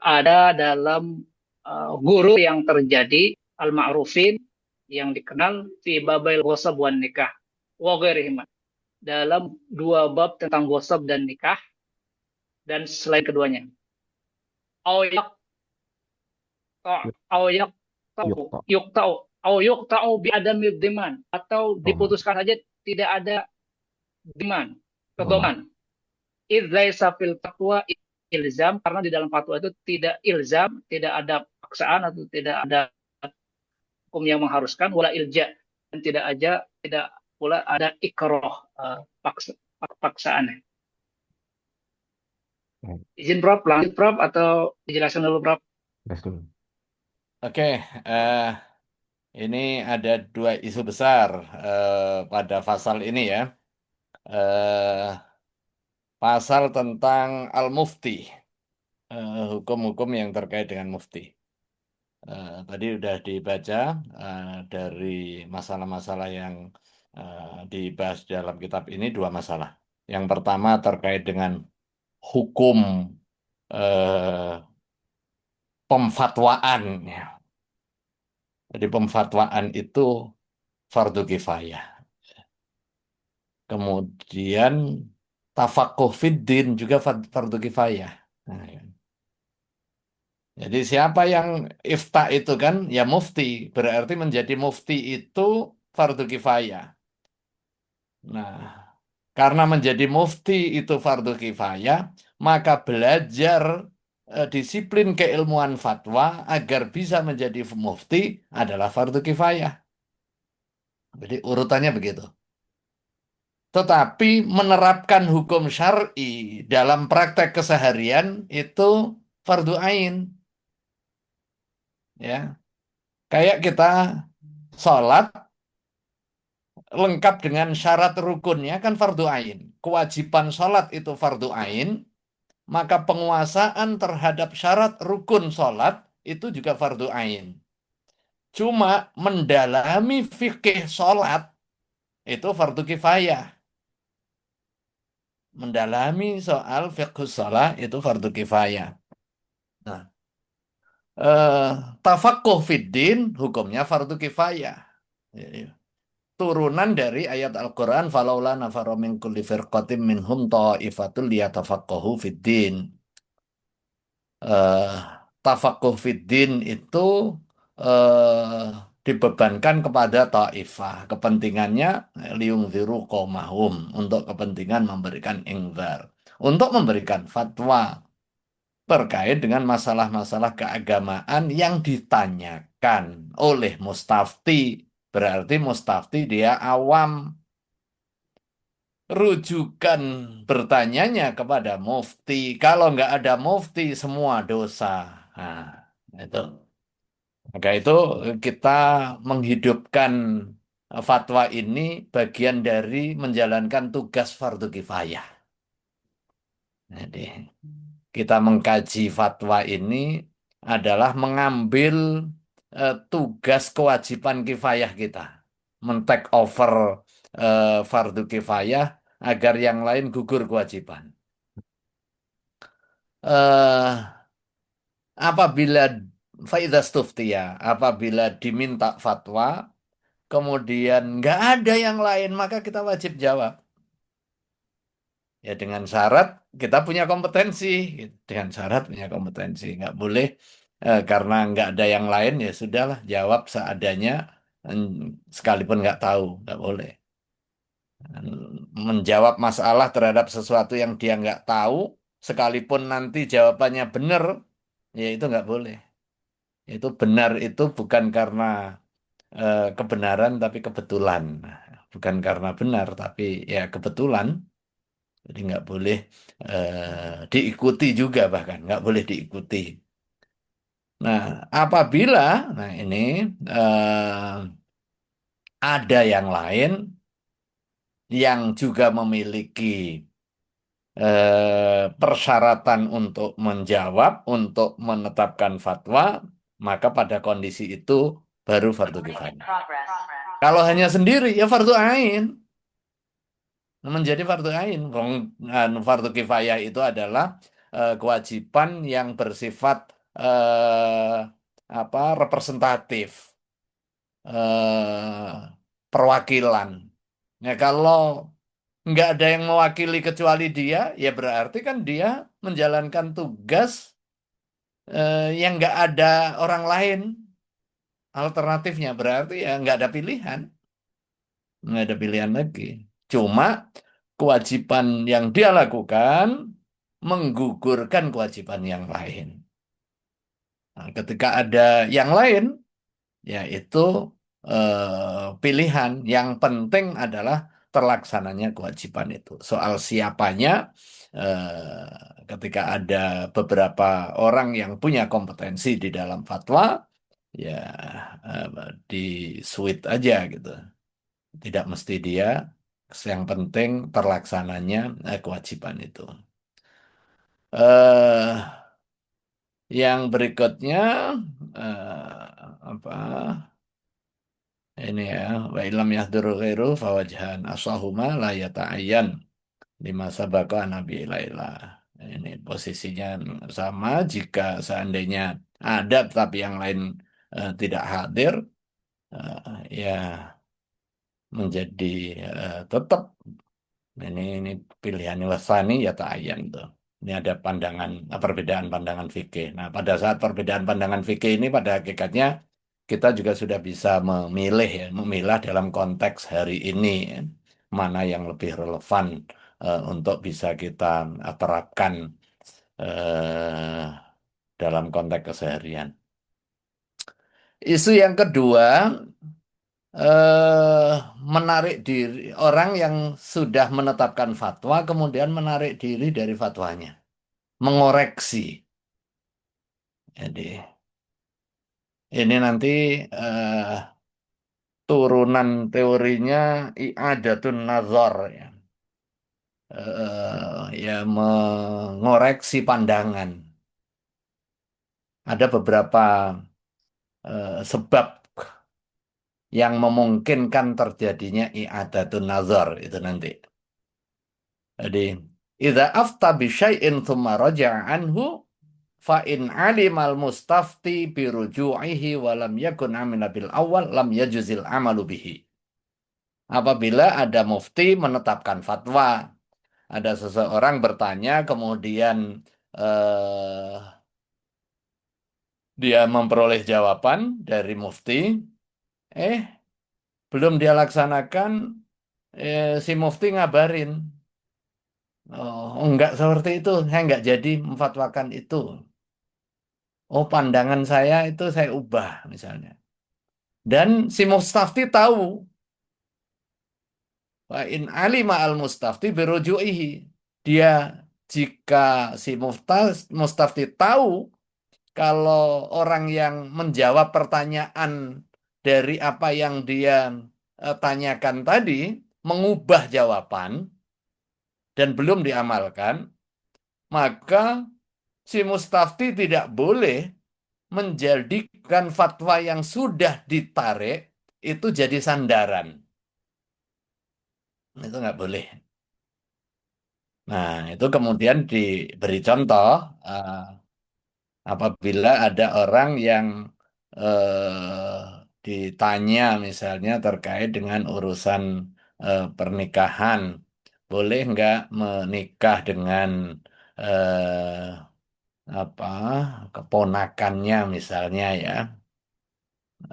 ada dalam guru yang terjadi al-ma'rufin, yang dikenal fi babil ghasab wan nikah wa ghairihima, dalam dua bab tentang ghasab dan nikah dan selain keduanya. Yuqta'u bi adami dhiman, atau diputuskan saja tidak ada dhiman, kedoman. Idz laisa fil fatwa ilzam, karena di dalam fatwa itu tidak ilzam, tidak ada paksaan atau tidak ada hukum yang mengharuskan, wala ilja, dan tidak pula ada ikrah, paksaan. Izin Prof, lanjut Prof, atau dijelaskan dulu Prof?
Oke, ini ada dua isu besar pada pasal ini ya. Eh, Pasal tentang al-mufti, hukum-hukum yang terkait dengan mufti. Tadi udah dibaca dari masalah-masalah yang dibahas dalam kitab ini dua masalah. Yang pertama terkait dengan hukum eh, pemfatwaan. Ya. Jadi pemfatwaan itu fardu kifayah. Kemudian tafakuh fiddin juga fardu kifayah. Nah, ya. Jadi siapa yang ifta itu kan ya mufti, berarti menjadi mufti itu fardu kifayah. Nah, karena menjadi mufti itu fardu kifayah, maka belajar disiplin keilmuan fatwa agar bisa menjadi mufti adalah fardu kifayah. Jadi urutannya begitu. Tetapi menerapkan hukum syar'i dalam praktek keseharian itu fardu ain, ya. Kayak kita sholat lengkap dengan syarat rukunnya kan fardu ain. Kewajiban sholat itu fardu ain, maka penguasaan terhadap syarat rukun sholat itu juga fardu ain. Cuma mendalami fikih sholat itu fardu kifayah. Mendalami soal fikih sholat itu fardu kifayah. Nah, eh, tafakuh fiddin hukumnya fardu kifayah. Jadi, turunan dari ayat Al-Quran falaula nafara min kulli firqatin minhum ta'ifatul liyatafaqahu fiddin. eh, Tafakuh fiddin itu eh, dibebankan kepada ta'ifah. Kepentingannya liungziru qaumahum untuk kepentingan memberikan ingzar, untuk memberikan fatwa terkait dengan masalah-masalah keagamaan yang ditanyakan oleh mustafti. Berarti mustafti dia awam. Rujukan bertanyanya kepada mufti. Kalau nggak ada mufti, semua dosa. Nah, itu. Maka itu kita menghidupkan fatwa ini bagian dari menjalankan tugas fardu kifayah. Jadi, kita mengkaji fatwa ini adalah mengambil tugas kewajiban kifayah kita. Men-take over fardu kifayah agar yang lain gugur kewajiban. eh Apabila faidah stuftiya, apabila diminta fatwa, kemudian nggak ada yang lain, maka kita wajib jawab. Ya dengan syarat kita punya kompetensi, dengan syarat punya kompetensi, nggak boleh karena nggak ada yang lain ya sudahlah jawab seadanya, sekalipun nggak tahu, nggak boleh. Menjawab masalah terhadap sesuatu yang dia nggak tahu, sekalipun nanti jawabannya benar, ya itu nggak boleh. Itu benar itu bukan karena kebenaran tapi kebetulan. Bukan karena benar tapi ya kebetulan. Jadi nggak boleh diikuti juga bahkan nggak boleh diikuti. Nah, apabila nah ini ada yang lain yang juga memiliki persyaratan untuk menjawab, untuk menetapkan fatwa, maka pada kondisi itu baru fardu kifayah. Kalau hanya sendiri ya fardu ain. Menjadi fardu ain. Fardu kifayah itu adalah kewajiban yang bersifat representatif, eh, perwakilan. Ya kalau nggak ada yang mewakili kecuali dia, ya berarti kan dia menjalankan tugas yang nggak ada orang lain alternatifnya. Berarti ya nggak ada pilihan lagi. Cuma kewajiban yang dia lakukan menggugurkan kewajiban yang lain. Nah, ketika ada yang lain, ya itu pilihan. Yang penting adalah terlaksananya kewajiban itu. Soal siapanya, ketika ada beberapa orang yang punya kompetensi di dalam fatwa, ya di switch aja gitu. Tidak mesti dia, yang penting terlaksananya kewajiban itu. eh yang berikutnya apa ini ya, wa ilam yahduru ghairu fawajhan asahuma la yata'ayyan lima sabaqa nabi laila. Ini posisinya sama jika seandainya ada tapi yang lain tidak hadir, ya menjadi tetap ini pilihan wasani ya ta'ayyan tuh. Ini ada pandangan perbedaan pandangan fikih. Nah, pada saat perbedaan pandangan fikih ini pada hakikatnya kita juga sudah bisa memilih ya, memilah dalam konteks hari ini ya, mana yang lebih relevan untuk bisa kita terapkan dalam konteks keseharian. Isu yang kedua, eh, menarik diri orang yang sudah menetapkan fatwa kemudian menarik diri dari fatwanya, mengoreksi. Jadi ini nanti turunan teorinya i'adatun nazar ya. Ya mengoreksi pandangan. Ada beberapa sebab yang memungkinkan terjadinya i'adatun nazar itu nanti. Jadi, idza afta bi syai'in tsumma raja'a anhu fa in 'alimal mustafti bi ruju'ihi wa lam yakun 'amila bil awal lam yajuzil 'amalu bihi. Apabila ada mufti menetapkan fatwa, ada seseorang bertanya kemudian eh, dia memperoleh jawaban dari mufti, eh belum dia laksanakan, si mufti ngabarin. Oh, enggak seperti itu. Saya enggak jadi memfatwakan itu. Oh, pandangan saya itu saya ubah misalnya. Dan si mustafti tahu. Wa in alima al mustafti biruju'ihi. Dia jika si mustafti tahu kalau orang yang menjawab pertanyaan dari apa yang dia tanyakan tadi mengubah jawaban dan belum diamalkan, maka si mustafti tidak boleh menjadikan fatwa yang sudah ditarik itu jadi sandaran. Itu nggak boleh. Nah, itu kemudian diberi contoh eh, apabila ada orang yang ditanya misalnya terkait dengan urusan pernikahan, boleh nggak menikah dengan eh, apa keponakannya misalnya ya.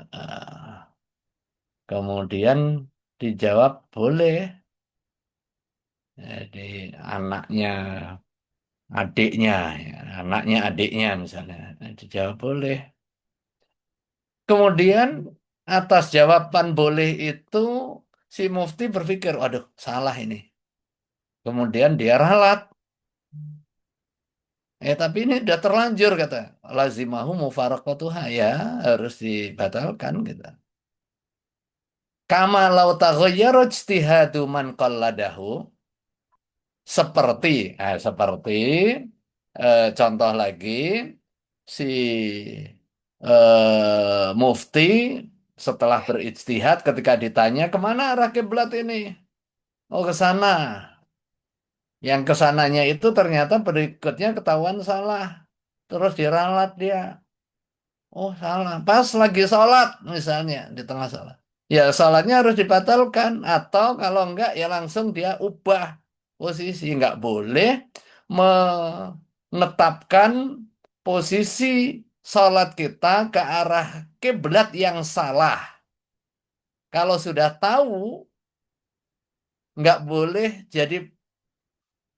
Eh, Kemudian dijawab boleh. Jadi anaknya adiknya, ya, anaknya adiknya misalnya. Dijawab boleh. Kemudian atas jawaban boleh itu si mufti berpikir, waduh salah ini. Kemudian dia ralat. Tapi ini udah terlanjur kata. Lazimahu mufaraqatuha ya harus dibatalkan gitu. Kama lau taghayyara ijtihadu man qalladahu. Seperti contoh lagi si mufti setelah berijtihad ketika ditanya kemana arah kiblat ini? Oh ke sana. Yang ke sananya itu ternyata berikutnya ketahuan salah. Terus diralat dia. Oh salah. Pas lagi sholat misalnya di tengah sholat. Ya sholatnya harus dibatalkan. Atau kalau enggak ya langsung dia ubah posisi. Enggak boleh menetapkan posisi sholat kita ke arah kiblat yang salah. Kalau sudah tahu, enggak boleh jadi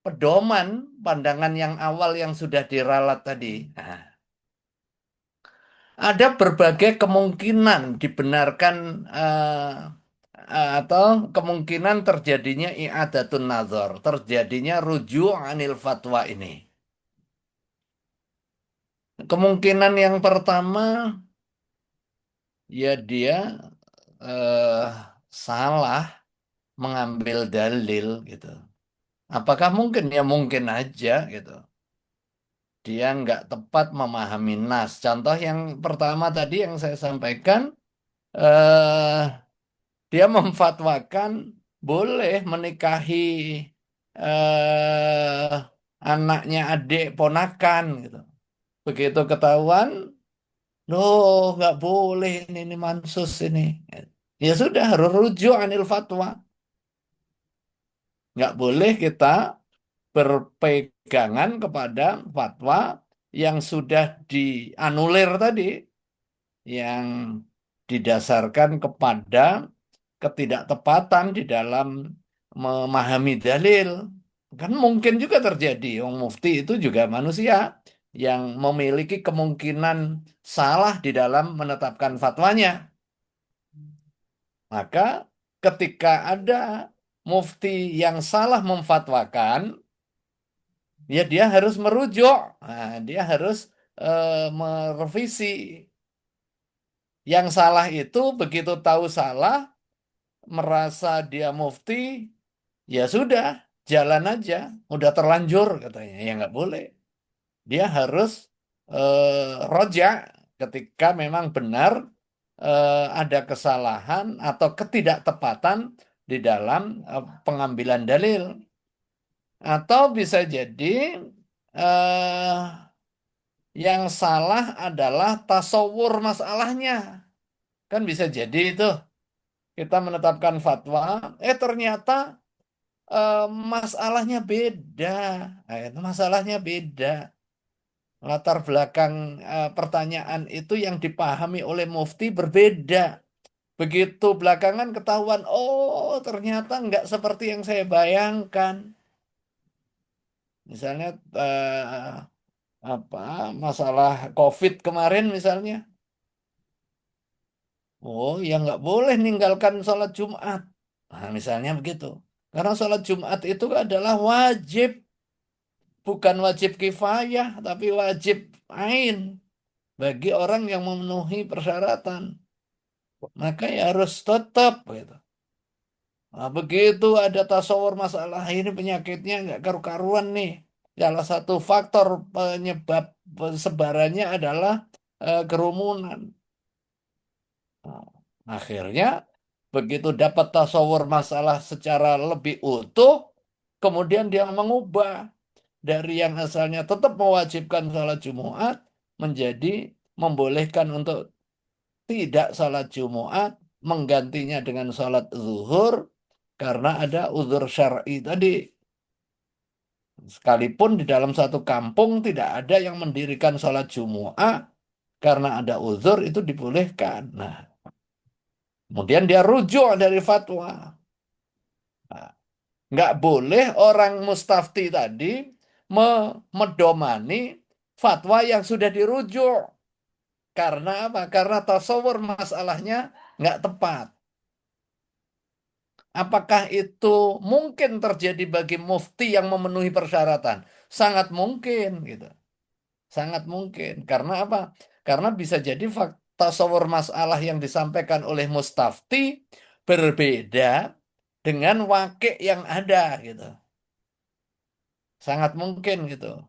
pedoman pandangan yang awal yang sudah diralat tadi. Nah, ada berbagai kemungkinan dibenarkan atau kemungkinan terjadinya i'adatun nazar, terjadinya rujuk anil fatwa ini. Kemungkinan yang pertama ya dia eh, salah mengambil dalil gitu. Apakah mungkin? Ya mungkin aja gitu. Dia nggak tepat memahami nas. Contoh yang pertama tadi yang saya sampaikan, eh, dia memfatwakan boleh menikahi eh, anaknya adik ponakan gitu. Begitu ketahuan, loh nggak boleh ini mansus ini. Ya sudah harus rujuk anil fatwa. Nggak boleh kita berpegangan kepada fatwa yang sudah dianulir tadi, yang didasarkan kepada ketidaktepatan di dalam memahami dalil. Kan mungkin juga terjadi. Wong mufti itu juga manusia yang memiliki kemungkinan salah di dalam menetapkan fatwanya. Maka ketika ada mufti yang salah memfatwakan, ya dia harus merujuk. Nah, dia harus merevisi. Yang salah itu begitu tahu salah, merasa dia mufti, ya sudah, jalan aja. Udah terlanjur katanya. Ya nggak boleh. Dia harus roja ketika memang benar ada kesalahan atau ketidaktepatan di dalam pengambilan dalil. Atau bisa jadi eh, yang salah adalah tasawur masalahnya. Kan bisa jadi itu kita menetapkan fatwa, ternyata eh, masalahnya beda. Itu masalahnya beda. Latar belakang pertanyaan itu yang dipahami oleh mufti berbeda. Begitu belakangan ketahuan, oh ternyata nggak seperti yang saya bayangkan. Misalnya apa masalah COVID kemarin misalnya. Oh, ya nggak boleh ninggalkan sholat Jumat. Nah, misalnya begitu. Karena sholat Jumat itu adalah wajib, bukan wajib kifayah, tapi wajib ain bagi orang yang memenuhi persyaratan. Maka ya harus tetap gitu. Nah, begitu ada tasawur masalah ini penyakitnya nggak karu-karuan nih. Salah satu faktor penyebab sebarannya adalah kerumunan. Nah, akhirnya begitu dapat tasawur masalah secara lebih utuh, kemudian dia mengubah dari yang asalnya tetap mewajibkan sholat Jumat menjadi membolehkan untuk tidak sholat Jumat, menggantinya dengan sholat zuhur karena ada uzur syar'i tadi. Sekalipun di dalam satu kampung tidak ada yang mendirikan sholat Jumat karena ada uzur itu dibolehkan. Nah, kemudian dia rujuk dari fatwa. Nah, nggak boleh orang mustafti tadi medomani fatwa yang sudah dirujuk. Karena apa? Karena tasawur masalahnya nggak tepat. Apakah itu mungkin terjadi bagi mufti yang memenuhi persyaratan? Sangat mungkin, gitu. Sangat mungkin. Karena apa? Karena bisa jadi tasawur masalah yang disampaikan oleh mustafti berbeda dengan wakil yang ada, gitu. Sangat mungkin, gitu.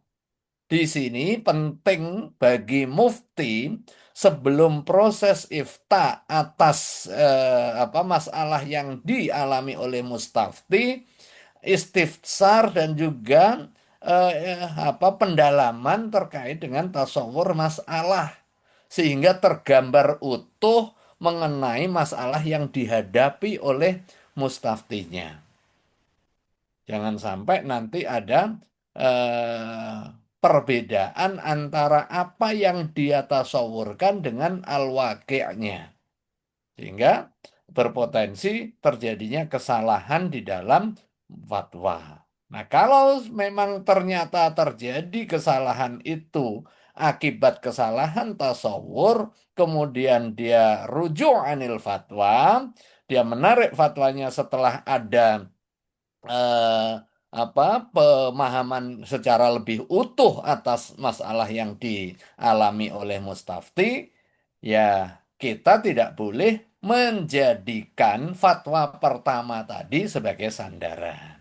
Di sini penting bagi mufti sebelum proses ifta atas apa masalah yang dialami oleh mustafti, istifsar dan juga apa pendalaman terkait dengan tasawur masalah sehingga tergambar utuh mengenai masalah yang dihadapi oleh mustaftinya. Jangan sampai nanti ada perbedaan antara apa yang dia tasawurkan dengan al-waqi'nya. Sehingga berpotensi terjadinya kesalahan di dalam fatwa. Nah, kalau memang ternyata terjadi kesalahan itu akibat kesalahan tasawur, kemudian dia rujuk anil fatwa, dia menarik fatwanya setelah ada eh, apa pemahaman secara lebih utuh atas masalah yang dialami oleh mustafti, ya kita tidak boleh menjadikan fatwa pertama tadi sebagai sandaran.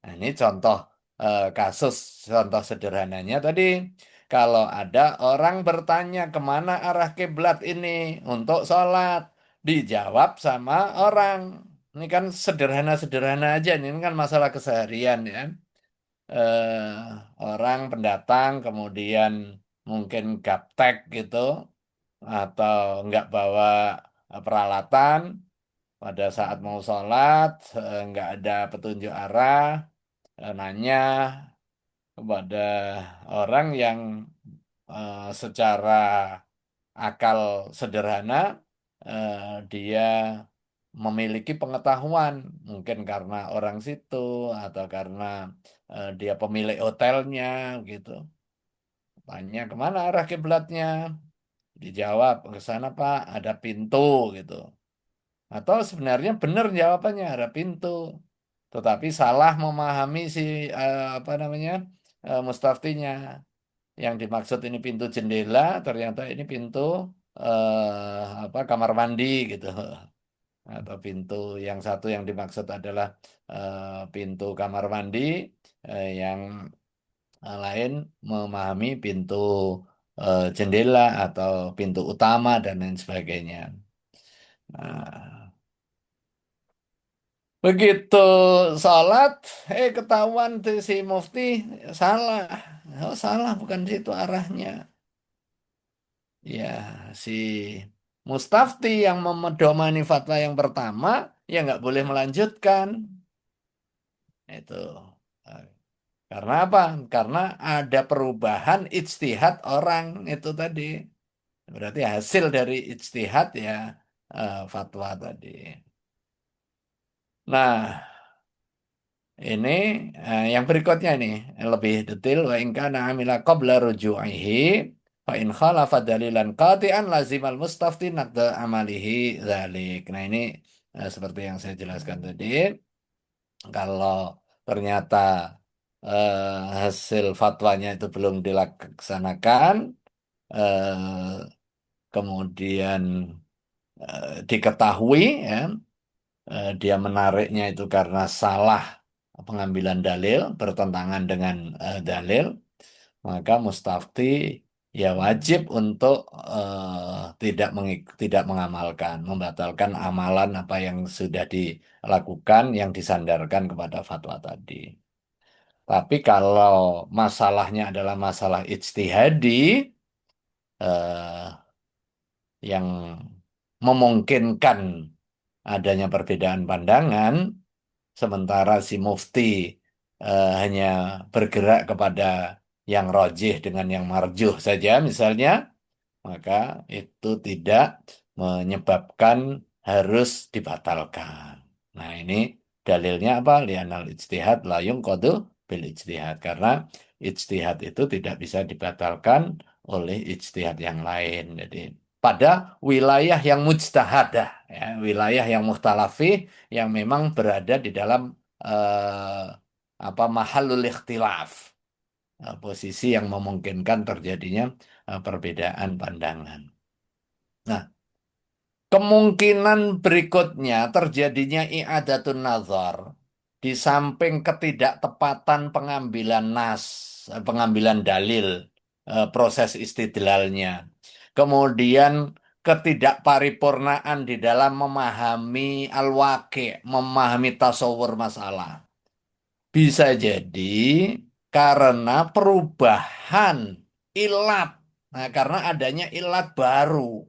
Nah, ini contoh kasus, contoh sederhananya tadi. Kalau ada orang bertanya kemana arah kiblat ini untuk sholat, dijawab sama orang. Ini kan sederhana-sederhana aja, ini kan masalah keseharian ya. Orang pendatang kemudian mungkin gaptek gitu, atau nggak bawa peralatan pada saat mau sholat, nggak ada petunjuk arah, nanya kepada orang yang secara akal sederhana dia memiliki pengetahuan, mungkin karena orang situ atau karena dia pemilik hotelnya gitu. Tanya kemana arah kiblatnya? Dijawab ke sana Pak, ada pintu gitu. Atau sebenarnya benar jawabannya ada pintu, tetapi salah memahami si apa namanya mustaftinya. Yang dimaksud ini pintu jendela, ternyata ini pintu apa kamar mandi gitu. Atau pintu yang satu yang dimaksud adalah pintu kamar mandi, yang lain memahami pintu jendela atau pintu utama dan lain sebagainya. Nah, begitu sholat, ketahuan tuh si mufti salah. Oh, salah, bukan situ arahnya. Ya, si mustafti yang memedomani fatwa yang pertama, ya nggak boleh melanjutkan. Itu. Karena apa? Karena ada perubahan ijtihad orang itu tadi. Berarti hasil dari ijtihad ya fatwa tadi. Nah, ini yang berikutnya nih lebih detail, wa in kana amila qabla ruju'ihi fa in khalafa dalilan qati'an lazimal mustafti naqda amalihi dzalik. Nah, ini seperti yang saya jelaskan tadi, kalau ternyata hasil fatwanya itu belum dilaksanakan, eh, kemudian diketahui ya, dia menariknya itu karena salah pengambilan dalil, bertentangan dengan dalil, maka mustafti ya wajib untuk tidak mengamalkan, membatalkan amalan apa yang sudah dilakukan, yang disandarkan kepada fatwa tadi. Tapi kalau masalahnya adalah masalah ijtihadi, eh, yang memungkinkan adanya perbedaan pandangan, sementara si mufti hanya bergerak kepada yang rojih dengan yang marjuh saja misalnya, maka itu tidak menyebabkan harus dibatalkan. Nah, ini dalilnya apa? Li'anal ijtihad la yunqadu bil ijtihad. Karena ijtihad itu tidak bisa dibatalkan oleh ijtihad yang lain. Jadi pada wilayah yang mujtahadah, ya, wilayah yang mukhtalafih, yang memang berada di dalam apa mahallul ikhtilaf, posisi yang memungkinkan terjadinya perbedaan pandangan. Nah, kemungkinan berikutnya terjadinya i'adatun nazar, di samping ketidaktepatan pengambilan pengambilan dalil, proses istidlalnya, kemudian ketidakparipurnaan di dalam memahami al-waqi', memahami tasawur masalah. Bisa jadi karena perubahan ilat. Nah, karena adanya ilat baru.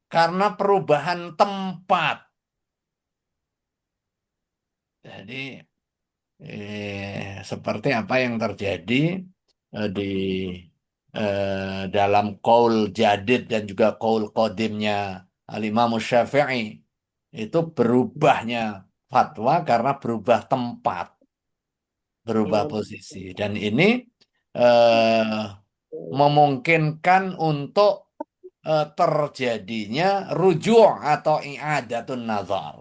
Karena perubahan tempat. Jadi, seperti apa yang terjadi di dalam qaul jadid dan juga qaul qadimnya Al-Imam Syafi'i. Itu berubahnya fatwa karena berubah tempat, berubah posisi. Dan ini eh, memungkinkan untuk terjadinya rujuk atau i'adatun nazar.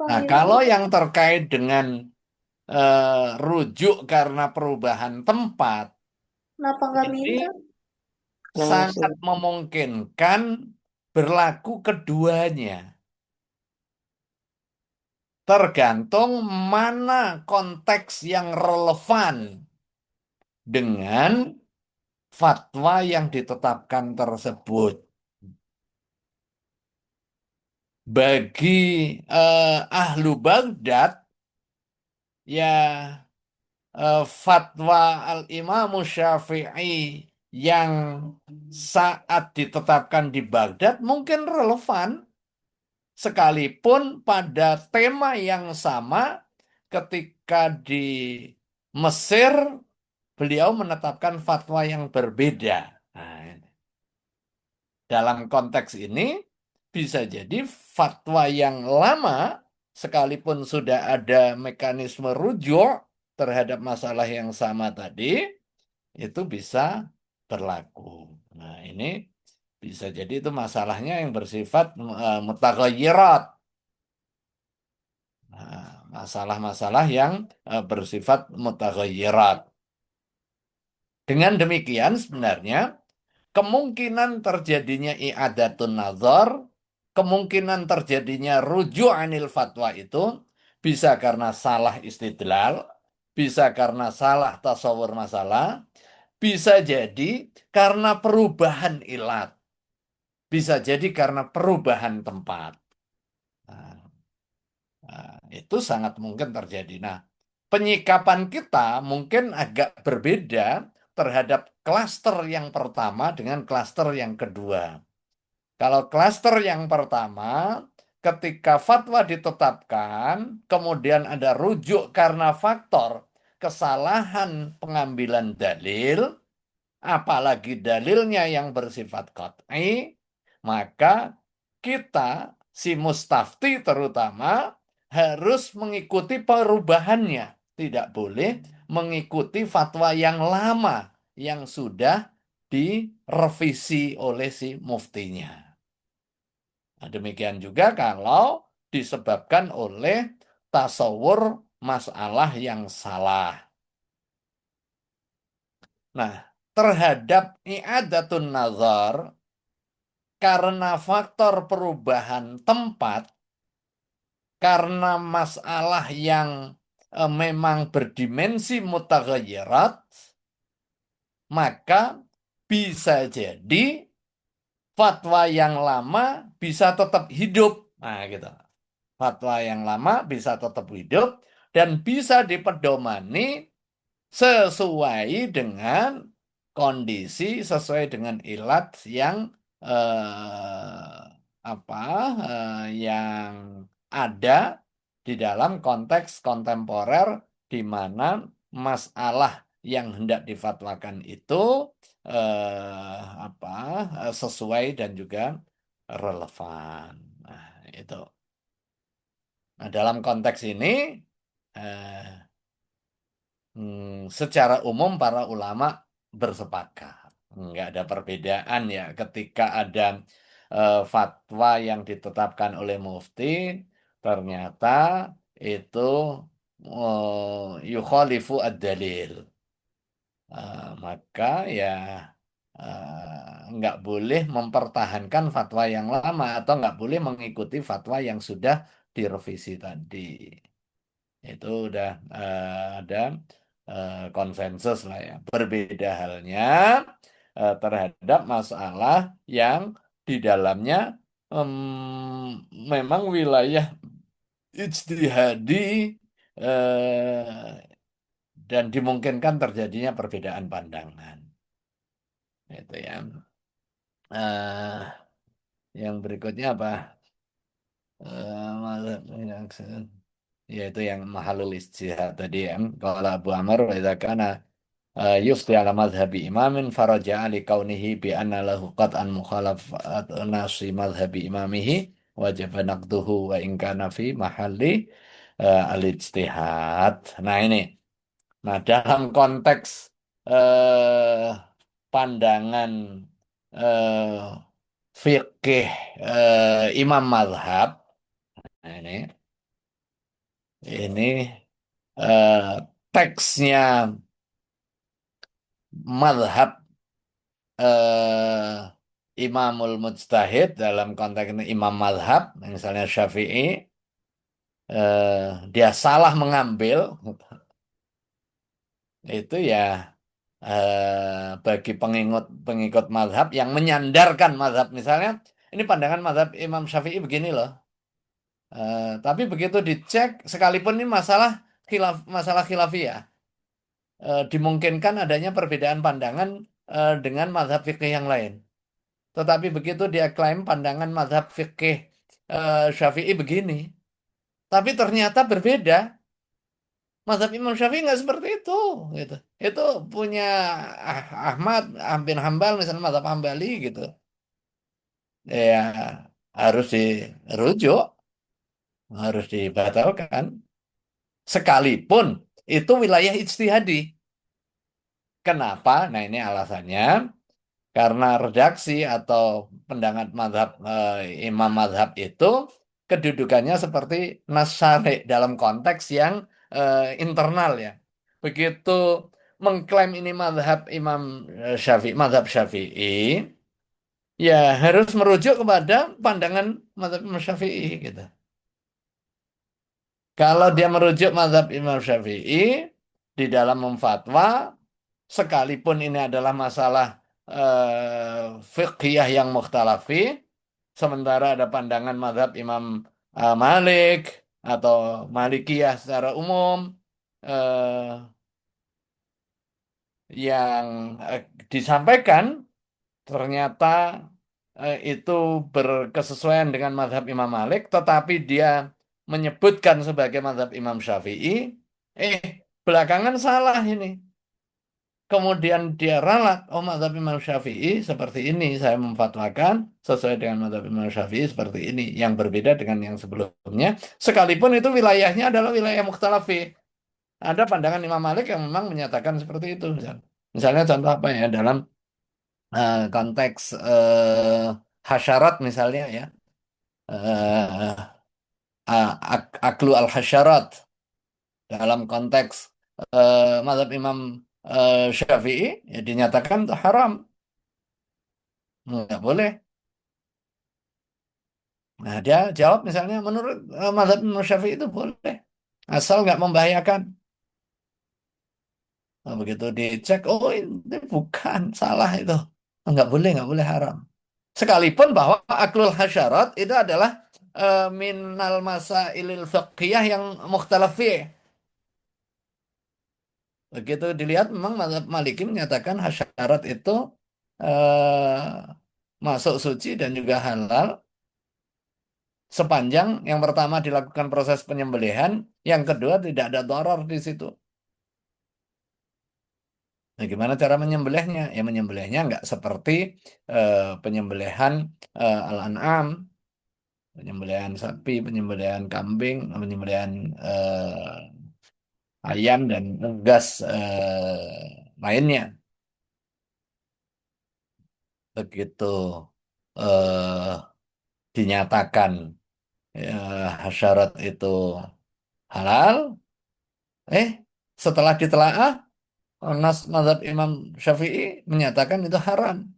Nah, kalau yang terkait dengan rujuk karena perubahan tempat,
Kenapa nggak
ini
minta?
sangat memungkinkan berlaku keduanya. Tergantung mana konteks yang relevan dengan fatwa yang ditetapkan tersebut. Bagi ahlu Baghdad, ya fatwa Al-Imam Syafi'i yang saat ditetapkan di Baghdad mungkin relevan, sekalipun pada tema yang sama ketika di Mesir beliau menetapkan fatwa yang berbeda. Nah, dalam konteks ini bisa jadi fatwa yang lama sekalipun sudah ada mekanisme rujuk terhadap masalah yang sama tadi itu bisa berlaku. Nah, ini bisa jadi itu masalahnya yang bersifat mutaghayyirat. Nah, masalah-masalah yang bersifat mutaghayyirat. Dengan demikian sebenarnya kemungkinan terjadinya i'adatun nazar, kemungkinan terjadinya rujuk anil fatwa itu bisa karena salah istidlal, bisa karena salah tasawur masalah, bisa jadi karena perubahan ilat, bisa jadi karena perubahan tempat. Nah, itu sangat mungkin terjadi. Nah, penyikapan kita mungkin agak berbeda terhadap klaster yang pertama dengan klaster yang kedua. Kalau klaster yang pertama, ketika fatwa ditetapkan, kemudian ada rujuk karena faktor kesalahan pengambilan dalil, apalagi dalilnya yang bersifat qat'i, maka kita, si mustafti terutama, harus mengikuti perubahannya. Tidak boleh mengikuti fatwa yang lama, yang sudah direvisi oleh si muftinya. Nah, demikian juga kalau disebabkan oleh tasawur masalah yang salah. Nah, terhadap i'adatun nazar, karena faktor perubahan tempat, karena masalah yang memang berdimensi mutaghayyirat, maka bisa jadi fatwa yang lama bisa tetap hidup. Nah, gitu. Fatwa yang lama bisa tetap hidup dan bisa dipedomani sesuai dengan kondisi, sesuai dengan ilat yang apa yang ada di dalam konteks kontemporer di mana masalah yang hendak difatwakan itu apa sesuai dan juga relevan. Nah, itu. Nah, dalam konteks ini eh, secara umum para ulama bersepakat. Nggak ada perbedaan ya ketika ada fatwa yang ditetapkan oleh mufti ternyata itu yukhalifu ad-dalil. Maka ya nggak boleh mempertahankan fatwa yang lama atau nggak boleh mengikuti fatwa yang sudah direvisi tadi. Itu udah ada konsensus lah ya. Berbeda halnya terhadap masalah yang di dalamnya memang wilayah ijtihadi dan dimungkinkan terjadinya perbedaan pandangan. Itu ya. Eh, yang berikutnya apa? Yaitu yang mahalul ijtihad tadi ya. Kalau Abu Amr wa idza kana yufti ala madhhabi imamin faraja'a li kaunihi bi anna lahu qat'an mukhalafat nasi madhhabi imamihi wajib naqduhu wa in kana fi mahalli al-ijtihad. Nah ini. Nah dalam konteks eh, pandangan eh, fikih imam madhab, nah ini teksnya madhab eh, imamul mujtahid dalam konteks ini imam madhab, misalnya Syafi'i, dia salah mengambil, itu ya bagi pengikut pengikut madhab yang menyandarkan madhab, misalnya ini pandangan madhab Imam Syafi'i begini loh. Tapi begitu dicek, sekalipun ini masalah khilafiyah, dimungkinkan adanya perbedaan pandangan dengan mazhab fikih yang lain. Tetapi begitu dia klaim pandangan mazhab fikih Syafi'i begini, tapi ternyata berbeda. Mazhab Imam Syafi'i nggak seperti itu, gitu. Itu punya Ahmad bin Hambal misalnya mazhab Hambali gitu. Ya harus dirujuk, harus dibatalkan. Sekalipun itu wilayah ijtihadi. Kenapa? Nah ini alasannya. Karena redaksi atau pendangan madhab imam madhab itu kedudukannya seperti nas syari' dalam konteks yang internal ya. Begitu mengklaim ini madhab Imam Syafi'i, madhab Syafi'i, ya harus merujuk kepada pandangan madhab Imam Syafi'i gitu. Kalau dia merujuk madhab Imam Syafi'i di dalam memfatwa, sekalipun ini adalah masalah fiqhiyah yang mukhtalafi, sementara ada pandangan mazhab Imam Malik atau Malikiyah secara umum eh, yang disampaikan ternyata itu berkesesuaian dengan mazhab Imam Malik, tetapi dia menyebutkan sebagai mazhab Imam Syafi'i, eh belakangan salah ini. Kemudian dia ralat, oh mazhab Imam Syafi'i seperti ini, saya memfatwakan sesuai dengan mazhab Imam Syafi'i seperti ini, yang berbeda dengan yang sebelumnya. Sekalipun itu wilayahnya adalah wilayah mukhtalafi. Ada pandangan Imam Malik yang memang menyatakan seperti itu. Misalnya contoh apa ya, dalam konteks hasyarat misalnya ya, eh, aklu al-hasyarat dalam konteks mazhab Imam Syafi'i, ya dinyatakan itu haram. Nggak boleh. Nah, dia jawab misalnya menurut mazhab Imam Syafi'i itu boleh. Asal nggak membahayakan. Nah, begitu dicek, oh ini bukan, salah itu. Nggak boleh haram. Sekalipun bahwa aklul hasyarat itu adalah minal masailil fiqhiyah yang mukhtalaf fi'ih. Begitu dilihat memang mazhab Maliki menyatakan hasyarat itu masuk suci dan juga halal sepanjang yang pertama dilakukan proses penyembelihan, yang kedua tidak ada doror di situ. Nah, gimana cara menyembelihnya? Ya menyembelihnya nggak seperti penyembelihan al-an'am, penyembelihan sapi, penyembelihan kambing, penyembelihan ayam dan unggas lainnya. Begitu eh, dinyatakan hasyarat itu halal, eh setelah ditelaah nas mazhab Imam Syafi'i menyatakan itu haram.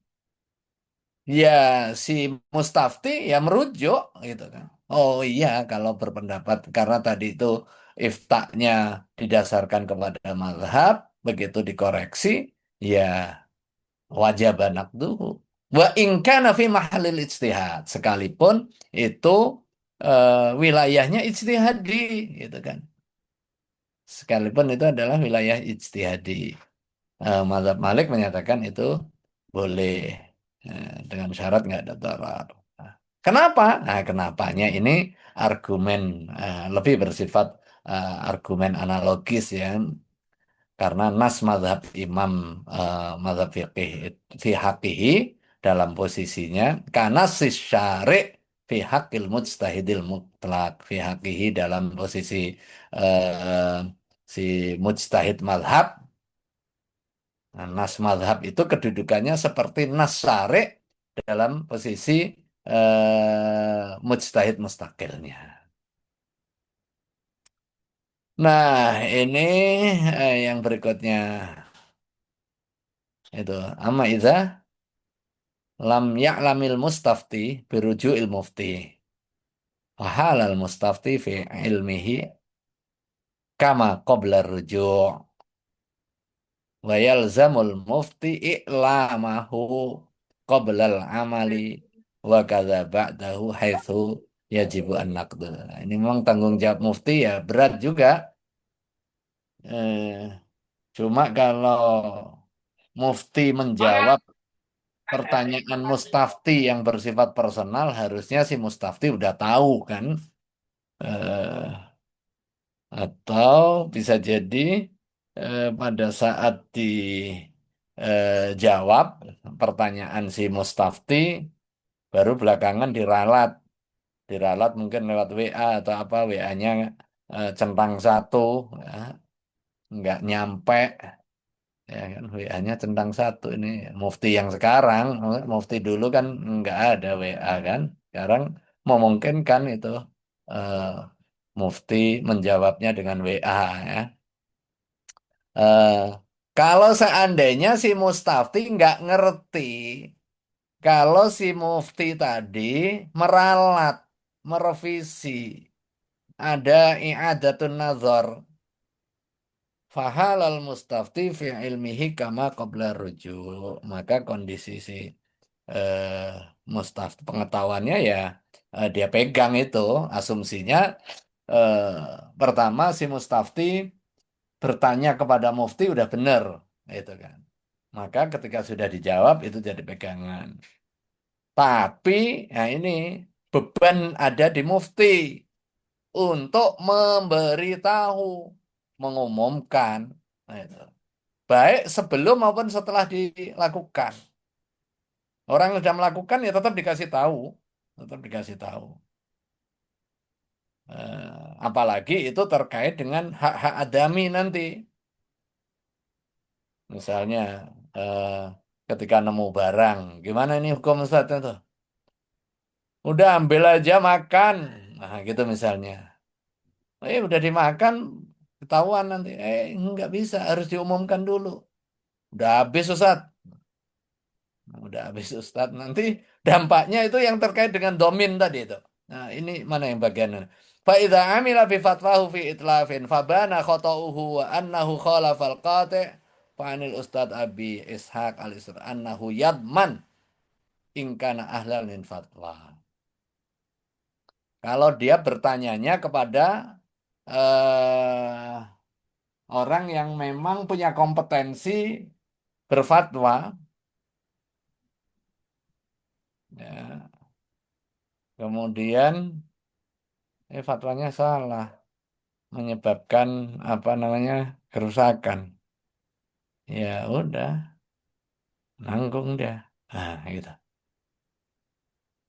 Ya si Mustafti ya merujuk gitu kan. Oh iya kalau berpendapat karena tadi itu iftaknya didasarkan kepada mazhab, begitu dikoreksi ya wajib naqduhu. Wa in kana fi mahallil ijtihad, sekalipun itu wilayahnya ijtihadi gitu kan. Sekalipun itu adalah wilayah ijtihadi. Mazhab Malik menyatakan itu boleh dengan syarat nggak ada darar. Nah, kenapa? Nah, kenapanya ini argumen lebih bersifat argumen analogis ya, karena nas mazhab imam mazhab fi haqihi dalam posisinya karena si syari' fi haqqil mujtahidil mutlak fi haqihi dalam posisi eh, si mujtahid mazhab. Nah, nas mazhab itu kedudukannya seperti nas syari' dalam posisi mujtahid mustakilnya. Nah, ini yang berikutnya itu amma iza lam ya'lamil mustafti biruju'il mufti. Wahalal mustafti fi ilmihi kama qabla ruju' wa yalzamul mufti i'lamahu qabla al-amali wa kadza ba'dahu haitsu yajibu an naqdu. Nah, ini memang tanggung jawab mufti ya berat juga. Eh, Cuma kalau mufti menjawab pertanyaan mustafti yang bersifat personal, harusnya si mustafti udah tahu kan. Eh, atau bisa jadi pada saat dijawab pertanyaan si mustafti, baru belakangan diralat mungkin lewat WA atau apa, WA-nya centang satu, ya, nggak nyampe. Ya kan WA-nya centang satu ini mufti yang sekarang, mufti dulu kan nggak ada WA kan. Sekarang memungkinkan itu eh, mufti menjawabnya dengan WA ya. Eh, Kalau seandainya si mustafti nggak ngerti, kalau si mufti tadi meralat, merevisi, ada i'adatun nazar, fahalal mustafti fi ilmihi kama qabla rujuk. Maka kondisi si eh, mustafti pengetahuannya ya dia pegang itu asumsinya eh, pertama si mustafti bertanya kepada mufti udah benar itu kan. Maka ketika sudah dijawab itu jadi pegangan. Tapi nah ini beban ada di mufti untuk memberitahu, mengumumkan. Nah, itu. Baik sebelum maupun setelah dilakukan. Orang yang sudah melakukan ya tetap dikasih tahu, tetap dikasih tahu. Apalagi itu terkait dengan hak-hak adami nanti. Misalnya eh, ketika nemu barang, gimana ini hukum Ustaz itu? Udah ambil aja makan, nah gitu misalnya. Udah dimakan, ketahuan nanti. Nggak bisa, harus diumumkan dulu. Udah habis Ustaz. Nah, udah habis Ustadz. Nanti dampaknya itu yang terkait dengan domin tadi itu. Nah, ini mana yang bagian ini? Fa'idha amila bi fatwahu fi itlafin fabana khata'uhu wa annahu khalafal qati' fa'anil Ustadz Abi Ishaq al-Isra annahu yadman ingkana ahlal min fatwa. Kalau dia bertanyanya kepada eh, orang yang memang punya kompetensi berfatwa, ya, kemudian fatwanya salah, menyebabkan apa namanya kerusakan. Ya udah, nanggung dia. Nah, gitu.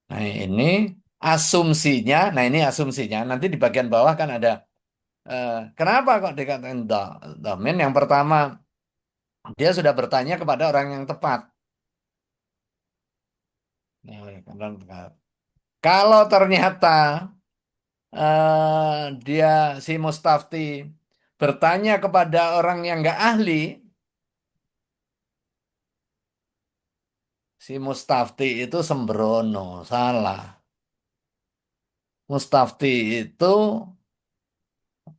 Nah, ini asumsinya. Nah, ini asumsinya. Nanti di bagian bawah kan ada kenapa kok dikatain domin? Yang pertama, dia sudah bertanya kepada orang yang tepat. Ya, orang tepat. Kalau ternyata dia si Mustafti bertanya kepada orang yang nggak ahli, si Mustafti itu sembrono, salah. Mustafti itu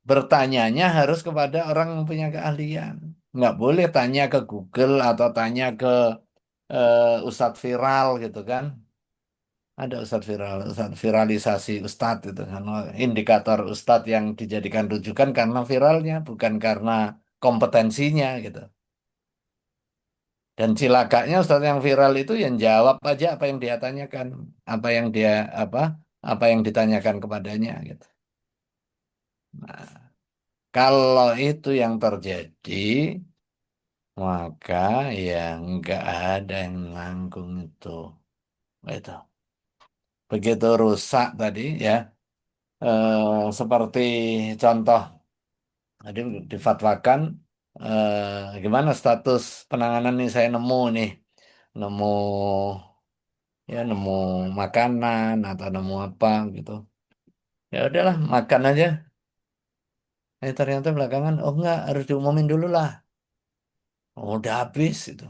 bertanyanya harus kepada orang yang punya keahlian. Nggak boleh tanya ke Google atau tanya ke Ustadz viral gitu kan. Ada Ustadz viral, Ustadz viralisasi Ustadz itu kan. Indikator Ustadz yang dijadikan rujukan karena viralnya, bukan karena kompetensinya gitu. Dan cilakanya Ustadz yang viral itu yang jawab aja apa yang dia tanyakan, apa yang dia apa apa yang ditanyakan kepadanya gitu. Nah, kalau itu yang terjadi, maka ya nggak ada yang nanggung itu. Itu. Begitu rusak tadi ya, seperti contoh tadi difatwakan, gimana status penanganan nih saya nemu nih, nemu ya nemu makanan atau nemu apa gitu. Ya udahlah makan aja. Ternyata belakangan, oh enggak harus diumumin dulu lah. Oh, udah habis itu.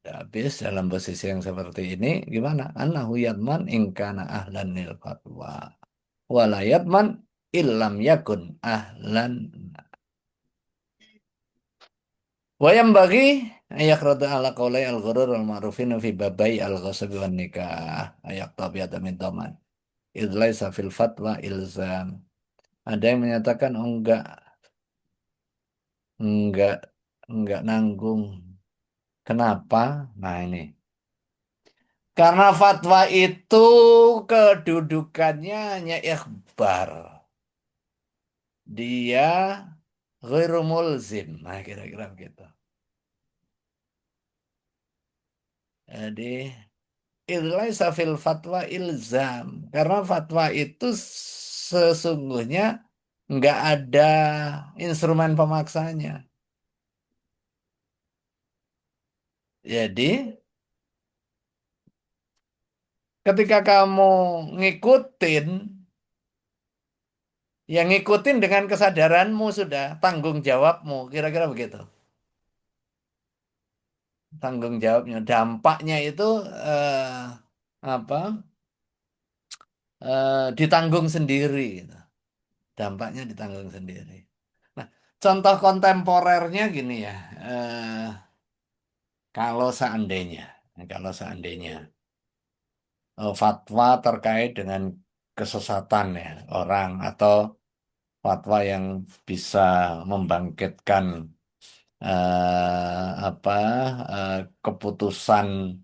Habis dalam posisi yang seperti ini gimana? Annahu yadman in kana ahlan lil fatwa. Wala yadman illam yakun ahlan. Wa bagi ayak rada ala qaulai al-ghurur al-ma'rufin fi babai al-ghasab wan nikah. Ayak tabiat min dhaman. Idh laisa fil fatwa ilzam. Ada yang menyatakan oh enggak, enggak nanggung. Kenapa? Nah ini. Karena fatwa itu kedudukannya hanya ikhbar. Dia ghairu mulzim. Nah kira-kira begitu. Jadi laisa fil fatwa ilzam. Karena fatwa itu sesungguhnya nggak ada instrumen pemaksanya. Jadi ketika kamu ngikutin, yang ngikutin dengan kesadaranmu sudah, tanggung jawabmu, kira-kira begitu. Tanggung jawabnya, dampaknya itu apa? Ditanggung sendiri, gitu. Dampaknya ditanggung sendiri. Nah, contoh kontemporernya gini ya, kalau seandainya, fatwa terkait dengan kesesatan ya orang atau fatwa yang bisa membangkitkan apa keputusan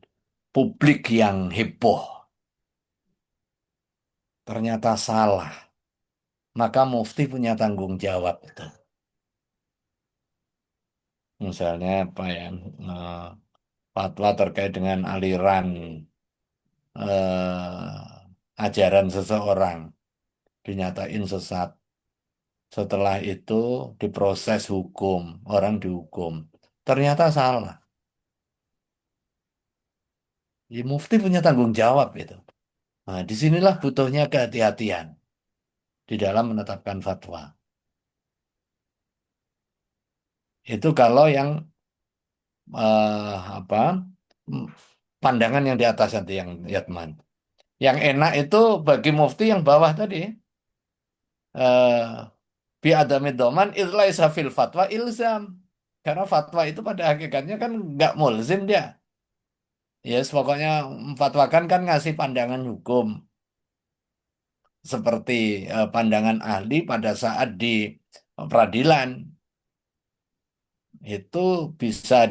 publik yang heboh ternyata salah, maka mufti punya tanggung jawab itu. Misalnya apa ya, eh, fatwa terkait dengan aliran ajaran seseorang dinyatain sesat. Setelah itu diproses hukum, orang dihukum. Ternyata salah. Ya, mufti punya tanggung jawab itu. Nah, disinilah butuhnya kehati-hatian di dalam menetapkan fatwa. Itu kalau yang apa mm, pandangan yang di atas nanti yang Yatman. Yang enak itu bagi mufti yang bawah tadi. Bi adami doman laisa fil fatwa ilzam. Karena fatwa itu pada hakikatnya kan nggak mulzim dia. Ya, pokoknya memfatwakan kan ngasih pandangan hukum seperti pandangan ahli pada saat di peradilan itu bisa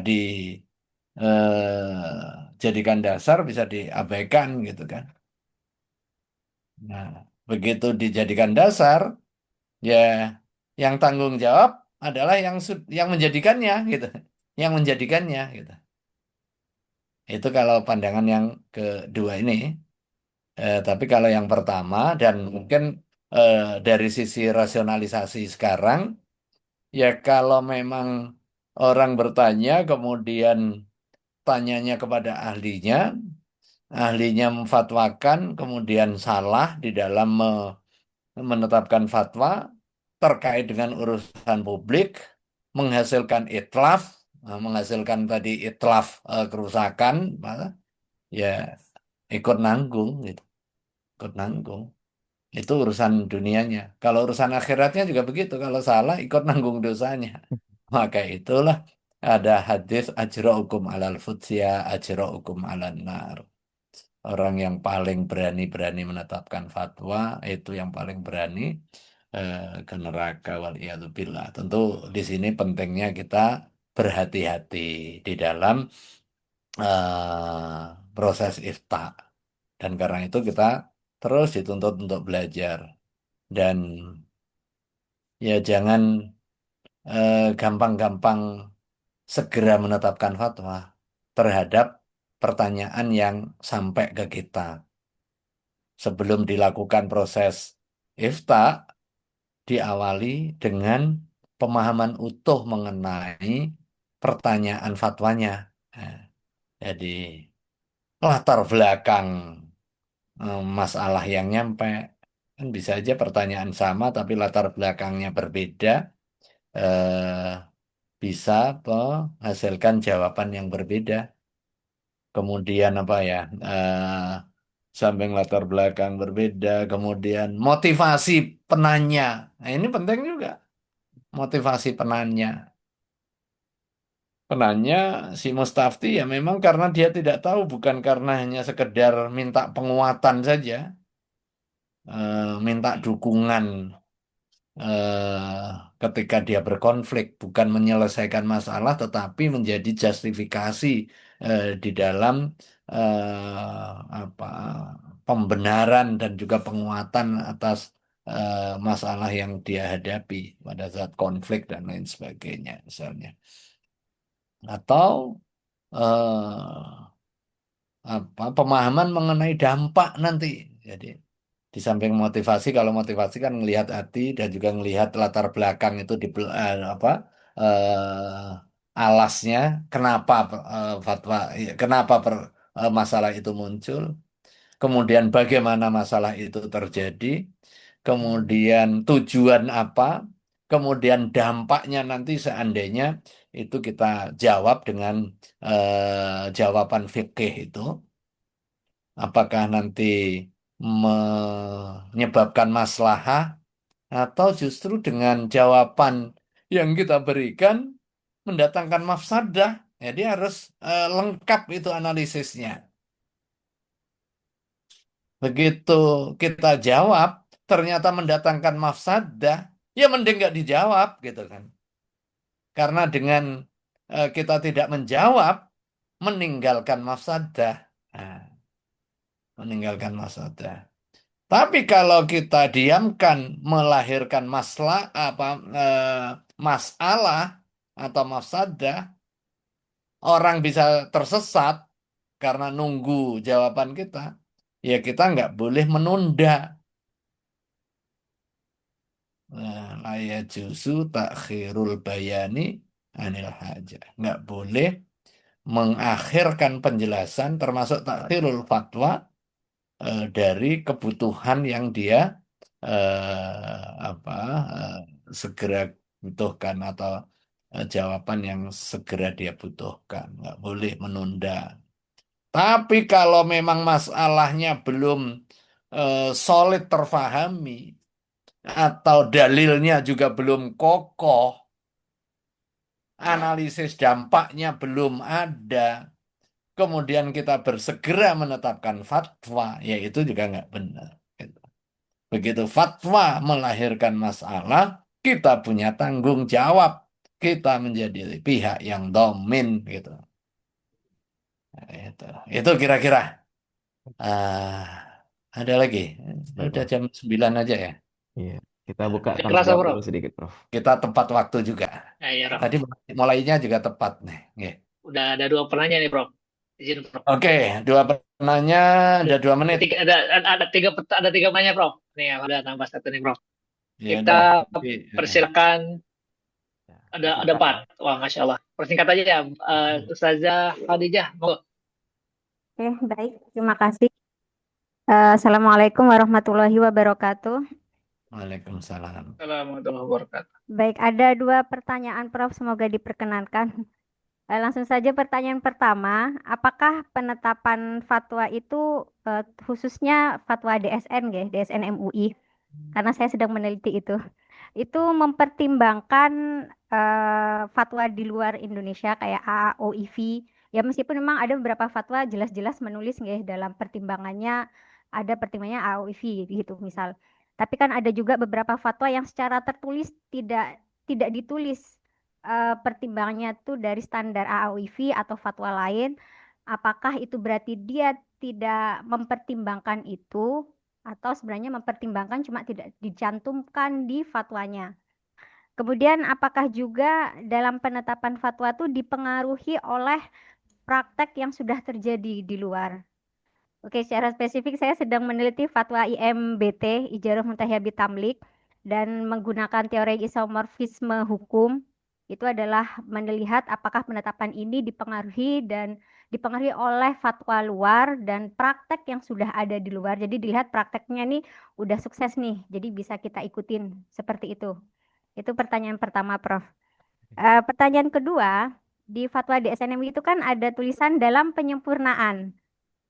jadikan dasar, bisa diabaikan gitu kan. Nah, begitu dijadikan dasar, ya yang tanggung jawab adalah yang menjadikannya gitu, yang menjadikannya gitu. Itu kalau pandangan yang kedua ini. Tapi kalau yang pertama dan mungkin eh, dari sisi rasionalisasi sekarang, ya kalau memang orang bertanya kemudian tanyanya kepada ahlinya, ahlinya memfatwakan kemudian salah di dalam menetapkan fatwa terkait dengan urusan publik, menghasilkan itlaf, menghasilkan tadi itlaf kerusakan, ya ikut nanggung gitu, ikut nanggung. Itu urusan dunianya. Kalau urusan akhiratnya juga begitu. Kalau salah ikut nanggung dosanya. Maka itulah ada hadis ajra'ukum alal futsya ajra'ukum alan nar. Orang yang paling berani-berani menetapkan fatwa itu yang paling berani ke neraka waliyadzubillah. Tentu di sini pentingnya kita berhati-hati di dalam proses ifta. Dan karena itu kita terus dituntut untuk belajar. Dan ya jangan gampang-gampang segera menetapkan fatwa terhadap pertanyaan yang sampai ke kita. Sebelum dilakukan proses ifta, diawali dengan pemahaman utuh mengenai pertanyaan fatwanya. Nah, jadi latar belakang masalah yang nyampe kan bisa aja pertanyaan sama tapi latar belakangnya berbeda. eh, Bisa menghasilkan jawaban yang berbeda. kemudian apa ya, samping latar belakang berbeda, kemudian motivasi penanya. Nah, ini penting juga, motivasi penanya. Penanya si Mustafti ya memang karena dia tidak tahu, bukan karena hanya sekedar minta penguatan saja, minta dukungan ketika dia berkonflik, bukan menyelesaikan masalah, tetapi menjadi justifikasi di dalam apa pembenaran dan juga penguatan atas masalah yang dia hadapi pada saat konflik dan lain sebagainya, misalnya. Atau pemahaman mengenai dampak nanti. Jadi di samping motivasi, kalau motivasi kan melihat hati dan juga melihat latar belakang itu di alasnya, kenapa fatwa, ya, kenapa masalah itu muncul, kemudian bagaimana masalah itu terjadi, kemudian tujuan apa, kemudian dampaknya nanti seandainya itu kita jawab dengan jawaban fikih itu. Apakah nanti menyebabkan maslahah atau justru dengan jawaban yang kita berikan mendatangkan mafsadah. Jadi harus lengkap itu analisisnya. Begitu kita jawab, ternyata mendatangkan mafsadah, ya mending nggak dijawab gitu kan. Karena dengan kita tidak menjawab, meninggalkan mafsadah. Nah, meninggalkan mafsadah. Tapi kalau kita diamkan melahirkan masalah atau mafsadah, orang bisa tersesat karena nunggu jawaban kita. Ya kita nggak boleh menunda. La juzu takhirul bayani anil hajah. Nggak boleh mengakhirkan penjelasan termasuk takhirul fatwa dari kebutuhan yang dia apa eh, segera butuhkan atau jawaban yang segera dia butuhkan, nggak boleh menunda. Tapi kalau memang masalahnya belum solid terfahami atau dalilnya juga belum kokoh, analisis dampaknya belum ada, kemudian kita bersegera menetapkan fatwa, ya itu juga nggak benar. Gitu. Begitu fatwa melahirkan masalah, kita punya tanggung jawab. Kita menjadi pihak yang domin gitu. Nah, itu kira-kira. Ada lagi.
Baik,
Udah
Prof.
jam 9 aja ya.
Iya, kita buka
Nggak
tanya
kerasa,
jawab
Bro.
dulu sedikit, Prof.
Kita tepat waktu juga.
Ya, Prof.
Tadi mulainya juga tepat nih. Nggih.
Udah ada dua penanya nih, Prof. Izin, Prof.
Oke, dua penanya, ada 2 menit.
Ada tiga penanya, Prof. Nih, ada tambah satu nih, Prof.
Ya
Kita
udah. Tapi,
persilakan.
Ya,
Ada
singkat
empat.
ya.
Wah, Masya Allah. Persingkat aja ya, Ustazah Khadijah. Monggo.
Oke, baik. Terima kasih. Assalamualaikum warahmatullahi wabarakatuh.
Waalaikumsalam.
Assalamualaikum warahmatullahi wabarakatuh.
Baik, ada dua pertanyaan, Prof. Semoga diperkenankan. Langsung saja pertanyaan pertama, apakah penetapan fatwa itu khususnya fatwa DSN, DSN MUI? Karena saya sedang meneliti itu mempertimbangkan fatwa di luar Indonesia kayak AAOIV. Ya meskipun memang ada beberapa fatwa jelas-jelas menulis dalam pertimbangannya ada pertimbangannya AAOIV gitu misal. Tapi kan ada juga beberapa fatwa yang secara tertulis tidak ditulis pertimbangannya tuh dari standar AAOIV atau fatwa lain. Apakah itu berarti dia tidak mempertimbangkan itu atau sebenarnya mempertimbangkan cuma tidak dicantumkan di fatwanya. Kemudian apakah juga dalam penetapan fatwa itu dipengaruhi oleh praktek yang sudah terjadi di luar? Oke, secara spesifik saya sedang meneliti fatwa IMBT, Ijarah Muntahiyah Bitamlik, dan menggunakan teori isomorfisme hukum. Itu adalah melihat apakah penetapan ini dipengaruhi oleh fatwa luar dan praktek yang sudah ada di luar. Jadi dilihat prakteknya nih udah sukses nih, jadi bisa kita ikutin seperti itu. Itu pertanyaan pertama, Prof. Pertanyaan kedua, di fatwa DSN MUI itu kan ada tulisan dalam penyempurnaan.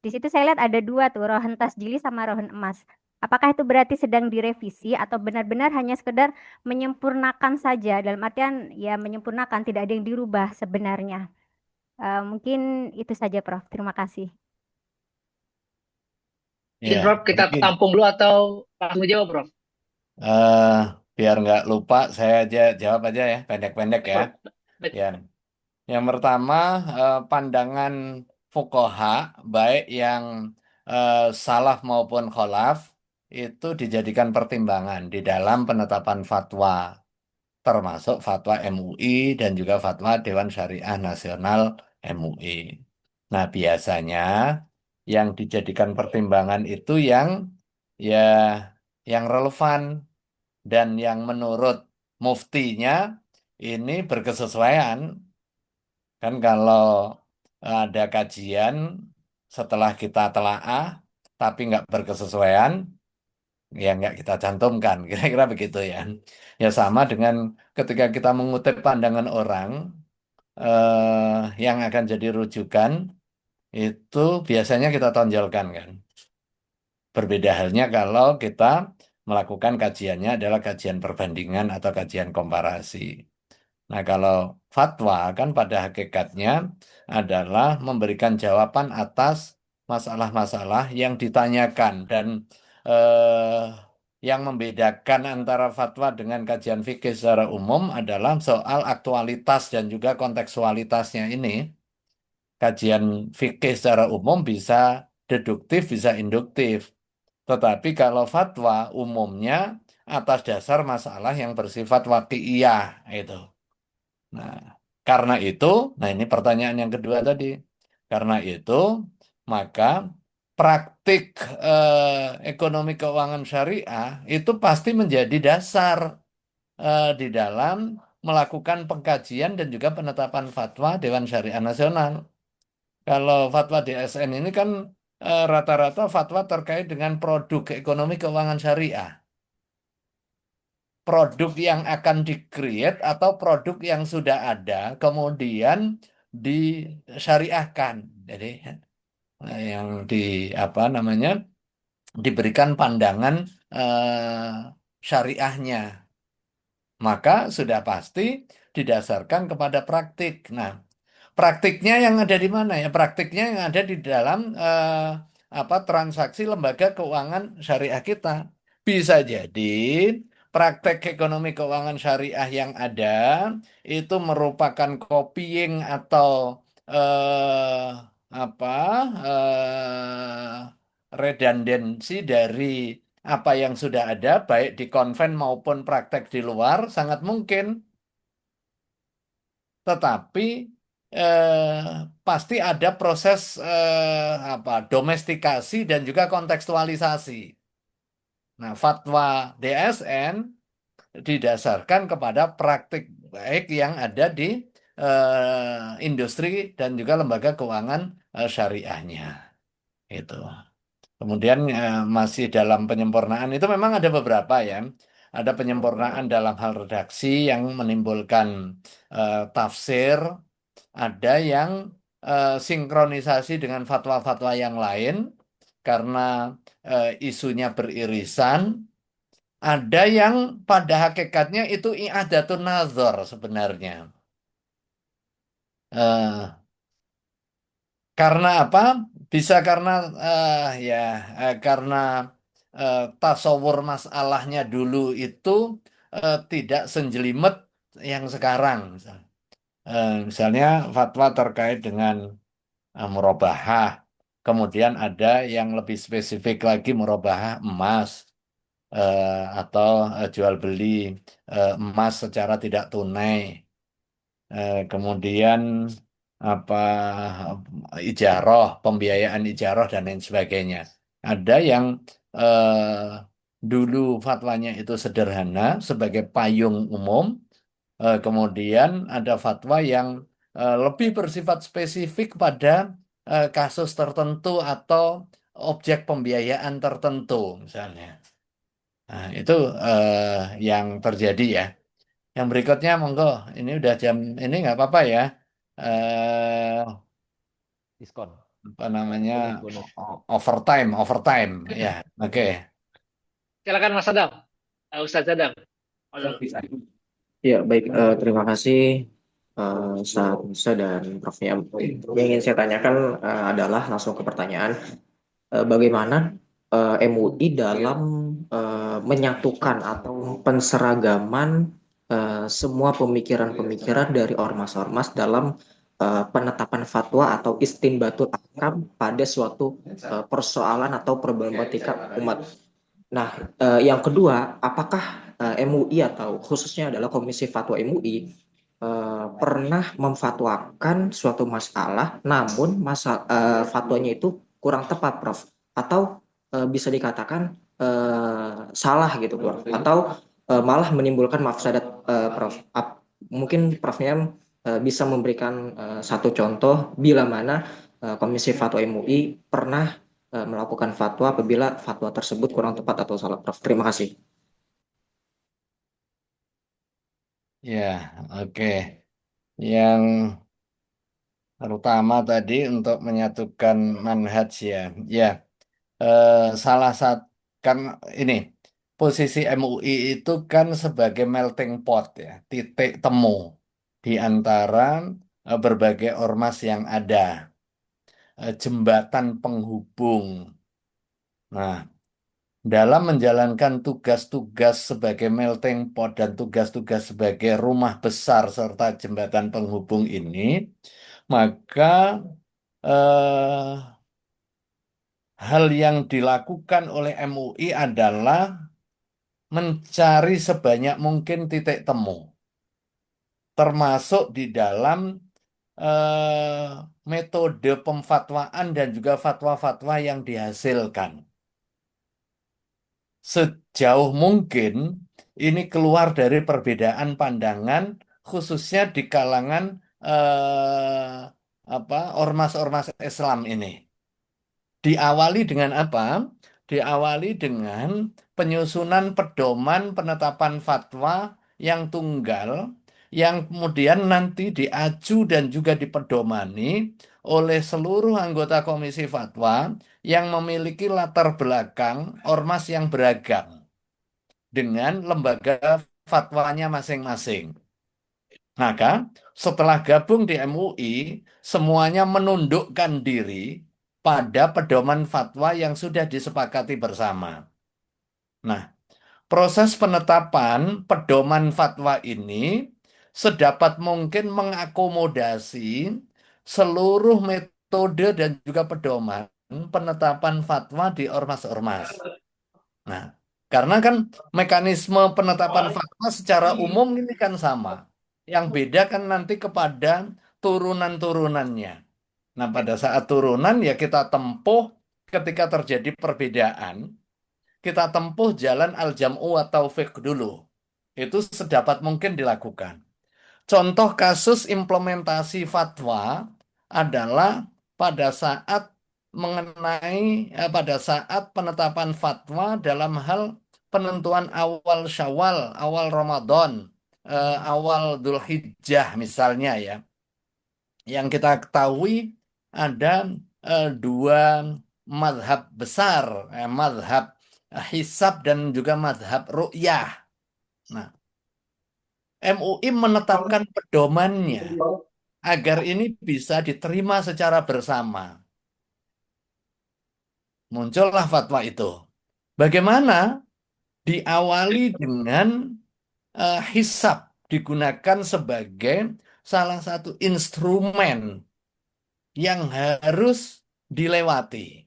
Di situ saya lihat ada dua tuh, rohen tasjili sama rohen emas. Apakah itu berarti sedang direvisi atau benar-benar hanya sekedar menyempurnakan saja? Dalam artian ya menyempurnakan, tidak ada yang dirubah sebenarnya. Mungkin itu saja, Prof. Terima kasih.
Mungkin
Ya,
Prof, kita
mungkin
tampung dulu atau langsung jawab, Prof?
eh, biar nggak lupa, saya aja jawab aja ya, pendek-pendek ya.
Prof, baik.
Ya, yang pertama pandangan fuqaha baik yang salaf maupun kholaf itu dijadikan pertimbangan di dalam penetapan fatwa, termasuk fatwa MUI dan juga fatwa Dewan Syariah Nasional MUI. Nah, biasanya yang dijadikan pertimbangan itu ya yang relevan dan yang menurut muftinya ini berkesesuaian. Kan kalau ada kajian setelah kita telaah tapi nggak berkesesuaian, ya nggak kita cantumkan. Kira-kira begitu ya. Ya sama dengan ketika kita mengutip pandangan orang yang akan jadi rujukan, itu biasanya kita tonjolkan kan. Berbeda halnya kalau kita melakukan kajiannya adalah kajian perbandingan atau kajian komparasi. Nah, kalau fatwa kan pada hakikatnya adalah memberikan jawaban atas masalah-masalah yang ditanyakan dan eh, yang membedakan antara fatwa dengan kajian fikih secara umum adalah soal aktualitas dan juga kontekstualitasnya ini. Kajian fikih secara umum bisa deduktif, bisa induktif. Tetapi kalau fatwa umumnya atas dasar masalah yang bersifat waqi'iyah itu. Nah, karena itu, nah ini pertanyaan yang kedua tadi. Karena itu, maka praktik ekonomi keuangan syariah itu pasti menjadi dasar di dalam melakukan pengkajian dan juga penetapan fatwa Dewan Syariah Nasional. Kalau fatwa DSN ini kan rata-rata fatwa terkait dengan produk ekonomi keuangan syariah, produk yang akan di-create atau produk yang sudah ada kemudian disyariahkan. Jadi yang di apa namanya diberikan pandangan syariahnya, maka sudah pasti didasarkan kepada praktik. Nah, praktiknya yang ada di mana ya? Praktiknya yang ada di dalam transaksi lembaga keuangan syariah kita. Bisa jadi praktek ekonomi keuangan syariah yang ada itu merupakan copying atau eh, apa redundansi dari apa yang sudah ada, baik di konven maupun praktek di luar, sangat mungkin. Tetapi eh, pasti ada proses domestikasi dan juga kontekstualisasi. Nah, fatwa DSN didasarkan kepada praktik baik yang ada di industri dan juga lembaga keuangan syariahnya. Itu. Kemudian masih dalam penyempurnaan itu memang ada beberapa ya. Ada penyempurnaan dalam hal redaksi yang menimbulkan tafsir, ada yang sinkronisasi dengan fatwa-fatwa yang lain karena isunya beririsan, ada yang pada hakikatnya itu i'adatun nazar sebenarnya. Eh, karena apa? Bisa karena ya karena tasawur masalahnya dulu itu tidak senjelimet yang sekarang. Misalnya fatwa terkait dengan murabahah. Kemudian ada yang lebih spesifik lagi murabahah emas atau jual beli emas secara tidak tunai. Kemudian apa ijaroh, pembiayaan ijaroh dan lain sebagainya. Ada yang dulu fatwanya itu sederhana sebagai payung umum, kemudian ada fatwa yang lebih bersifat spesifik pada kasus tertentu atau objek pembiayaan tertentu, misalnya. Nah, itu yang terjadi ya. Yang berikutnya, monggo. Ini udah jam ini nggak apa-apa ya. eh,
Diskon,
apa namanya,
bonus.
overtime, ya, oke.
Silakan Mas Adam. Ustadz Adam. Halo.
Ya, baik. Terima kasih Ustaz Musa dan Prof. Niam. Yang ingin saya tanyakan adalah langsung ke pertanyaan, bagaimana MUI dalam menyatukan atau penseragaman semua pemikiran-pemikiran dari ormas-ormas dalam penetapan fatwa atau istinbatul ahkam pada suatu persoalan atau problematika umat. Nah, yang kedua, apakah MUI atau khususnya adalah Komisi Fatwa MUI pernah memfatwakan suatu masalah, namun fatwanya itu kurang tepat, Prof. Atau bisa dikatakan salah gitu, Prof. Atau malah menimbulkan mafsadat, Prof. Mungkin Profnya bisa memberikan satu contoh bila mana Komisi Fatwa MUI pernah melakukan fatwa apabila fatwa tersebut kurang tepat atau salah, Prof. Terima kasih.
Ya, oke. Yang pertama tadi untuk menyatukan manhaj, ya, ya, salah satu kan ini posisi MUI itu kan sebagai melting pot, ya, titik temu di antara berbagai ormas yang ada, jembatan penghubung. Nah, dalam menjalankan tugas-tugas sebagai melting pot dan tugas-tugas sebagai rumah besar serta jembatan penghubung ini, maka eh, hal yang dilakukan oleh MUI adalah mencari sebanyak mungkin titik temu, termasuk di dalam metode pemfatwaan dan juga fatwa-fatwa yang dihasilkan. Sejauh mungkin ini keluar dari perbedaan pandangan, khususnya di kalangan ormas-ormas Islam ini. Diawali dengan apa? Diawali dengan penyusunan pedoman penetapan fatwa yang tunggal, yang kemudian nanti diaju dan juga dipedomani oleh seluruh anggota Komisi Fatwa yang memiliki latar belakang ormas yang beragam dengan lembaga fatwanya masing-masing. Maka setelah gabung di MUI, semuanya menundukkan diri pada pedoman fatwa yang sudah disepakati bersama. Nah, proses penetapan pedoman fatwa ini sedapat mungkin mengakomodasi seluruh metode dan juga pedoman penetapan fatwa di ormas-ormas. Nah, karena kan mekanisme penetapan fatwa secara umum ini kan sama. Yang beda kan nanti kepada turunan-turunannya. Nah, pada saat turunan ya kita tempuh ketika terjadi perbedaan, kita tempuh jalan al-jam'u wa taufiq dulu. Itu sedapat mungkin dilakukan. Contoh kasus implementasi fatwa adalah pada saat pada saat penetapan fatwa dalam hal penentuan awal Syawal, awal Ramadan, awal Dzulhijjah misalnya, ya. Yang kita ketahui ada dua madhab besar, madhab hisab dan juga madhab ru'yah. Nah, MUI menetapkan pedomannya agar ini bisa diterima secara bersama. Muncullah fatwa itu. Bagaimana? Diawali dengan hisab digunakan sebagai salah satu instrumen yang harus dilewati.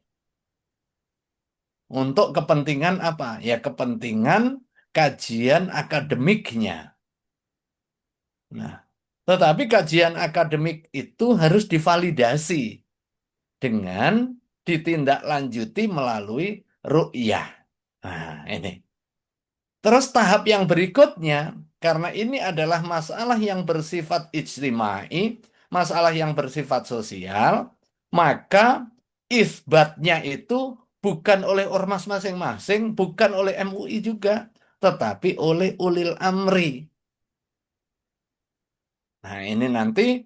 Untuk kepentingan apa? Ya kepentingan kajian akademiknya. Nah, tetapi kajian akademik itu harus divalidasi dengan ditindaklanjuti melalui ru'yah. Nah, ini. Terus tahap yang berikutnya, karena ini adalah masalah yang bersifat ijtimai, masalah yang bersifat sosial, maka isbatnya itu bukan oleh ormas masing-masing, bukan oleh MUI juga, tetapi oleh ulil amri. Nah, ini nanti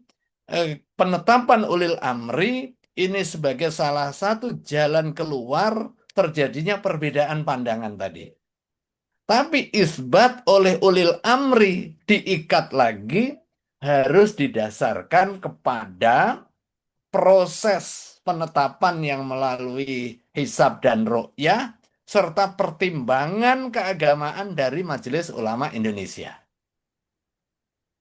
penetapan ulil amri ini sebagai salah satu jalan keluar terjadinya perbedaan pandangan tadi. Tapi isbat oleh ulil amri diikat lagi harus didasarkan kepada proses penetapan yang melalui hisab dan ru'yah serta pertimbangan keagamaan dari Majelis Ulama Indonesia.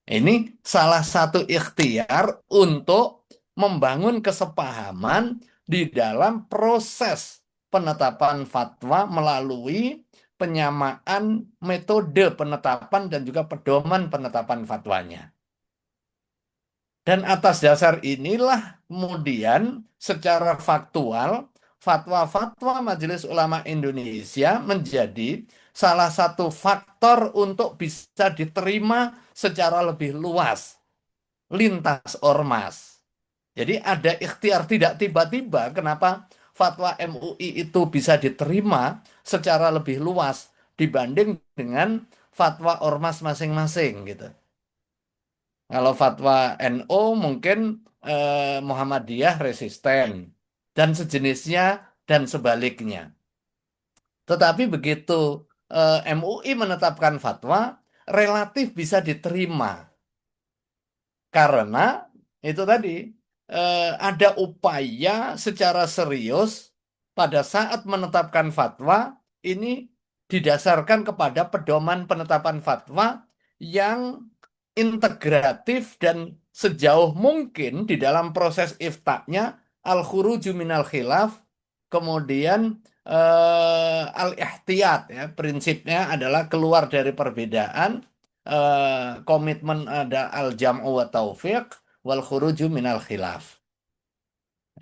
Ini salah satu ikhtiar untuk membangun kesepahaman di dalam proses penetapan fatwa melalui penyamaan metode penetapan dan juga pedoman penetapan fatwanya. Dan atas dasar inilah kemudian secara faktual fatwa-fatwa Majelis Ulama Indonesia menjadi salah satu faktor untuk bisa diterima secara lebih luas lintas ormas. Jadi ada ikhtiar tidak tiba-tiba kenapa fatwa MUI itu bisa diterima secara lebih luas dibanding dengan fatwa ormas masing-masing gitu. Kalau fatwa NU mungkin Muhammadiyah resisten dan sejenisnya dan sebaliknya. Tetapi begitu MUI menetapkan fatwa relatif bisa diterima karena itu tadi ada upaya secara serius pada saat menetapkan fatwa ini didasarkan kepada pedoman penetapan fatwa yang integratif dan sejauh mungkin di dalam proses iftaknya al-khuruju minal khilaf, kemudian al-ihtiyat ya, prinsipnya adalah keluar dari perbedaan, komitmen ada al-jam'u wa taufiq wal khuruju minal khilaf.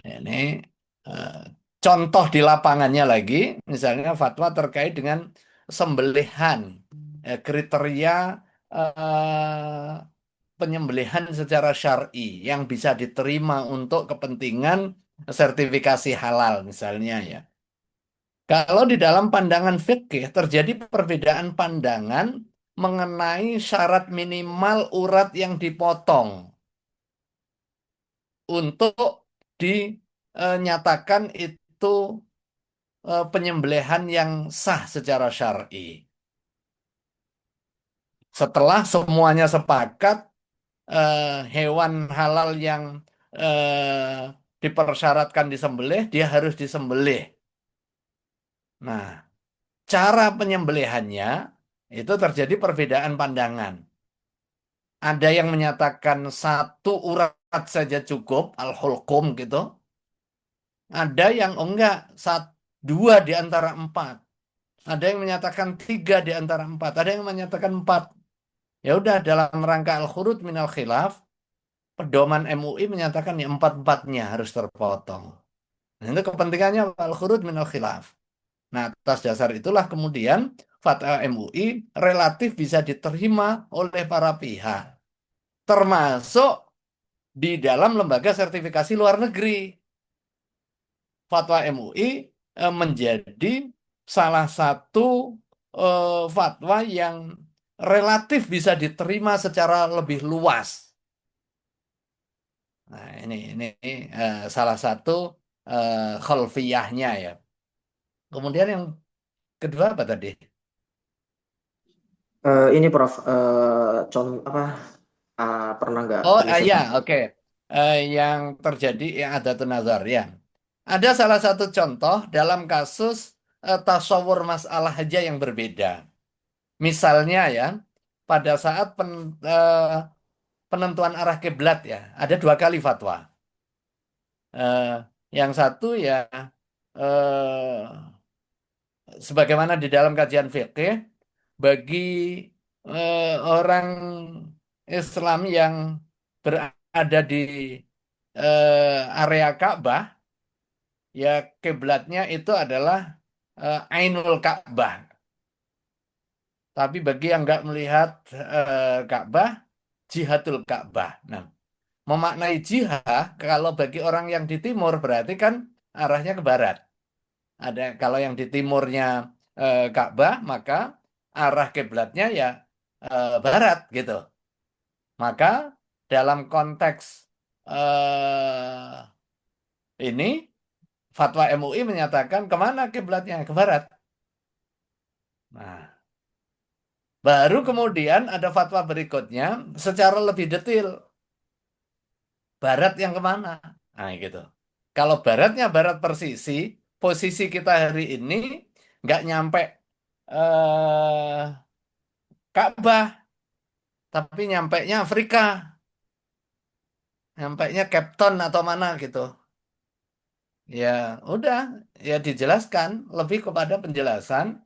Ini eh, contoh di lapangannya lagi, misalnya fatwa terkait dengan sembelihan, kriteria eh, penyembelihan secara syar'i yang bisa diterima untuk kepentingan sertifikasi halal misalnya ya. Kalau di dalam pandangan fikih terjadi perbedaan pandangan mengenai syarat minimal urat yang dipotong untuk dinyatakan itu penyembelihan yang sah secara syar'i. Setelah semuanya sepakat hewan halal yang dipersyaratkan disembelih, dia harus disembelih. Nah, cara penyembelihannya itu terjadi perbedaan pandangan. Ada yang menyatakan satu urat saja cukup, al-hulqum gitu. Ada yang enggak, dua di antara empat. Ada yang menyatakan tiga di antara empat. Ada yang menyatakan empat. Ya udah, dalam rangka al-khurud minal khilaf, pedoman MUI menyatakan ya empat-empatnya harus terpotong. Nah, itu kepentingannya al-khurud minal khilaf. Nah, atas dasar itulah kemudian fatwa MUI relatif bisa diterima oleh para pihak, termasuk di dalam lembaga sertifikasi luar negeri. Fatwa MUI menjadi salah satu fatwa yang relatif bisa diterima secara lebih luas. Nah, ini salah satu khalfiyahnya ya. Kemudian yang kedua apa tadi?
Ini Prof, pernah nggak
Oh
riset?
ya, oke. Yang terjadi yang ada nazar ya. Ada salah satu contoh dalam kasus tasawur masalah haja yang berbeda. Misalnya ya, pada saat penentuan arah kiblat ya, ada dua kali fatwa. Eh, yang satu ya, eh, sebagaimana di dalam kajian fikih, bagi orang Islam yang berada di area Ka'bah, ya kiblatnya itu adalah Ainul Ka'bah. Tapi bagi yang nggak melihat Ka'bah, Jihatul Ka'bah. Nah, memaknai jihad kalau bagi orang yang di timur berarti kan arahnya ke barat. Ada kalau yang di timurnya Ka'bah maka arah kiblatnya ya barat gitu. Maka dalam konteks eh, ini fatwa MUI menyatakan kemana kiblatnya? Ke barat. Nah, baru kemudian ada fatwa berikutnya secara lebih detail. Barat yang kemana? Nah, gitu. Kalau baratnya barat persisi, posisi kita hari ini nggak nyampe Ka'bah, tapi nyampainya Afrika, nyampainya Cape Town atau mana gitu. Ya, udah, ya dijelaskan lebih kepada penjelasan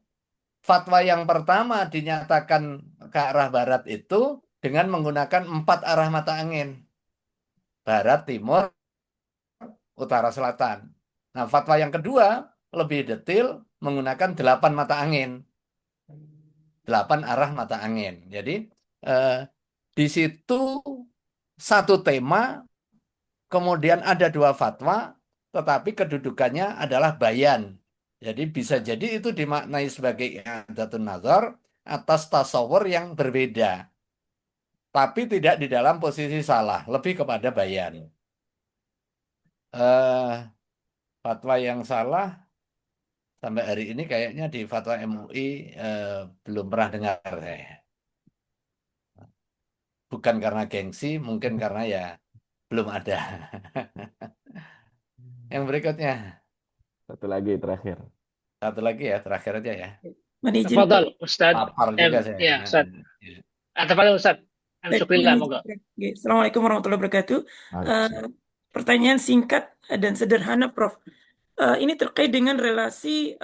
fatwa yang pertama dinyatakan ke arah barat itu dengan menggunakan 4 arah mata angin. Barat, timur, utara, selatan. Nah, fatwa yang kedua lebih detail menggunakan 8 mata angin. 8 arah mata angin. Jadi, eh, di situ satu tema, kemudian ada 2 fatwa, tetapi kedudukannya adalah bayan. Jadi bisa jadi itu dimaknai sebagai i'adatun nazar atas tasawur yang berbeda. Tapi tidak di dalam posisi salah, lebih kepada bayan. Eh, Fatwa yang salah sampai hari ini kayaknya di fatwa MUI belum pernah dengar saya. Bukan karena gengsi, mungkin karena ya belum ada. Yang berikutnya,
Satu lagi terakhir.
satu lagi ya, terakhir aja ya.
Mohon izin, Prof.
Tafadhal Ustaz.
Lapar juga saya.
Ya, Ustaz. Tafadhal Ustaz.
Baik,
Syukrillah,
mohon
moga.
izin. Oke, Assalamualaikum warahmatullahi wabarakatuh.
Waalaikumsalam.
Pertanyaan singkat dan sederhana, Prof. Ini terkait dengan relasi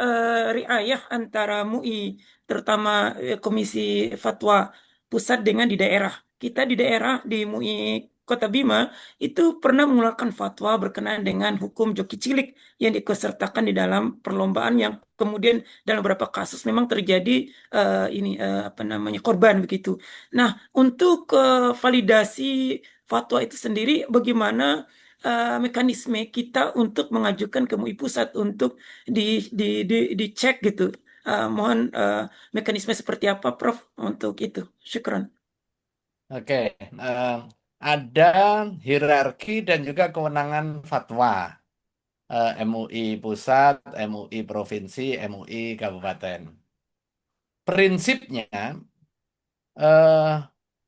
riayah antara MUI, terutama Komisi Fatwa Pusat dengan di daerah. Kita di daerah di MUI Kota Bima itu pernah mengeluarkan fatwa berkenaan dengan hukum joki cilik yang diikutsertakan di dalam perlombaan yang kemudian dalam beberapa kasus memang terjadi apa namanya korban begitu. Nah, untuk validasi fatwa itu sendiri bagaimana mekanisme kita untuk mengajukan ke MUI pusat untuk dicek gitu. Mohon mekanisme seperti apa, Prof, untuk itu. Syukran.
Oke, eh, ada hierarki dan juga kewenangan fatwa. MUI pusat, MUI provinsi, MUI kabupaten. Prinsipnya, eh,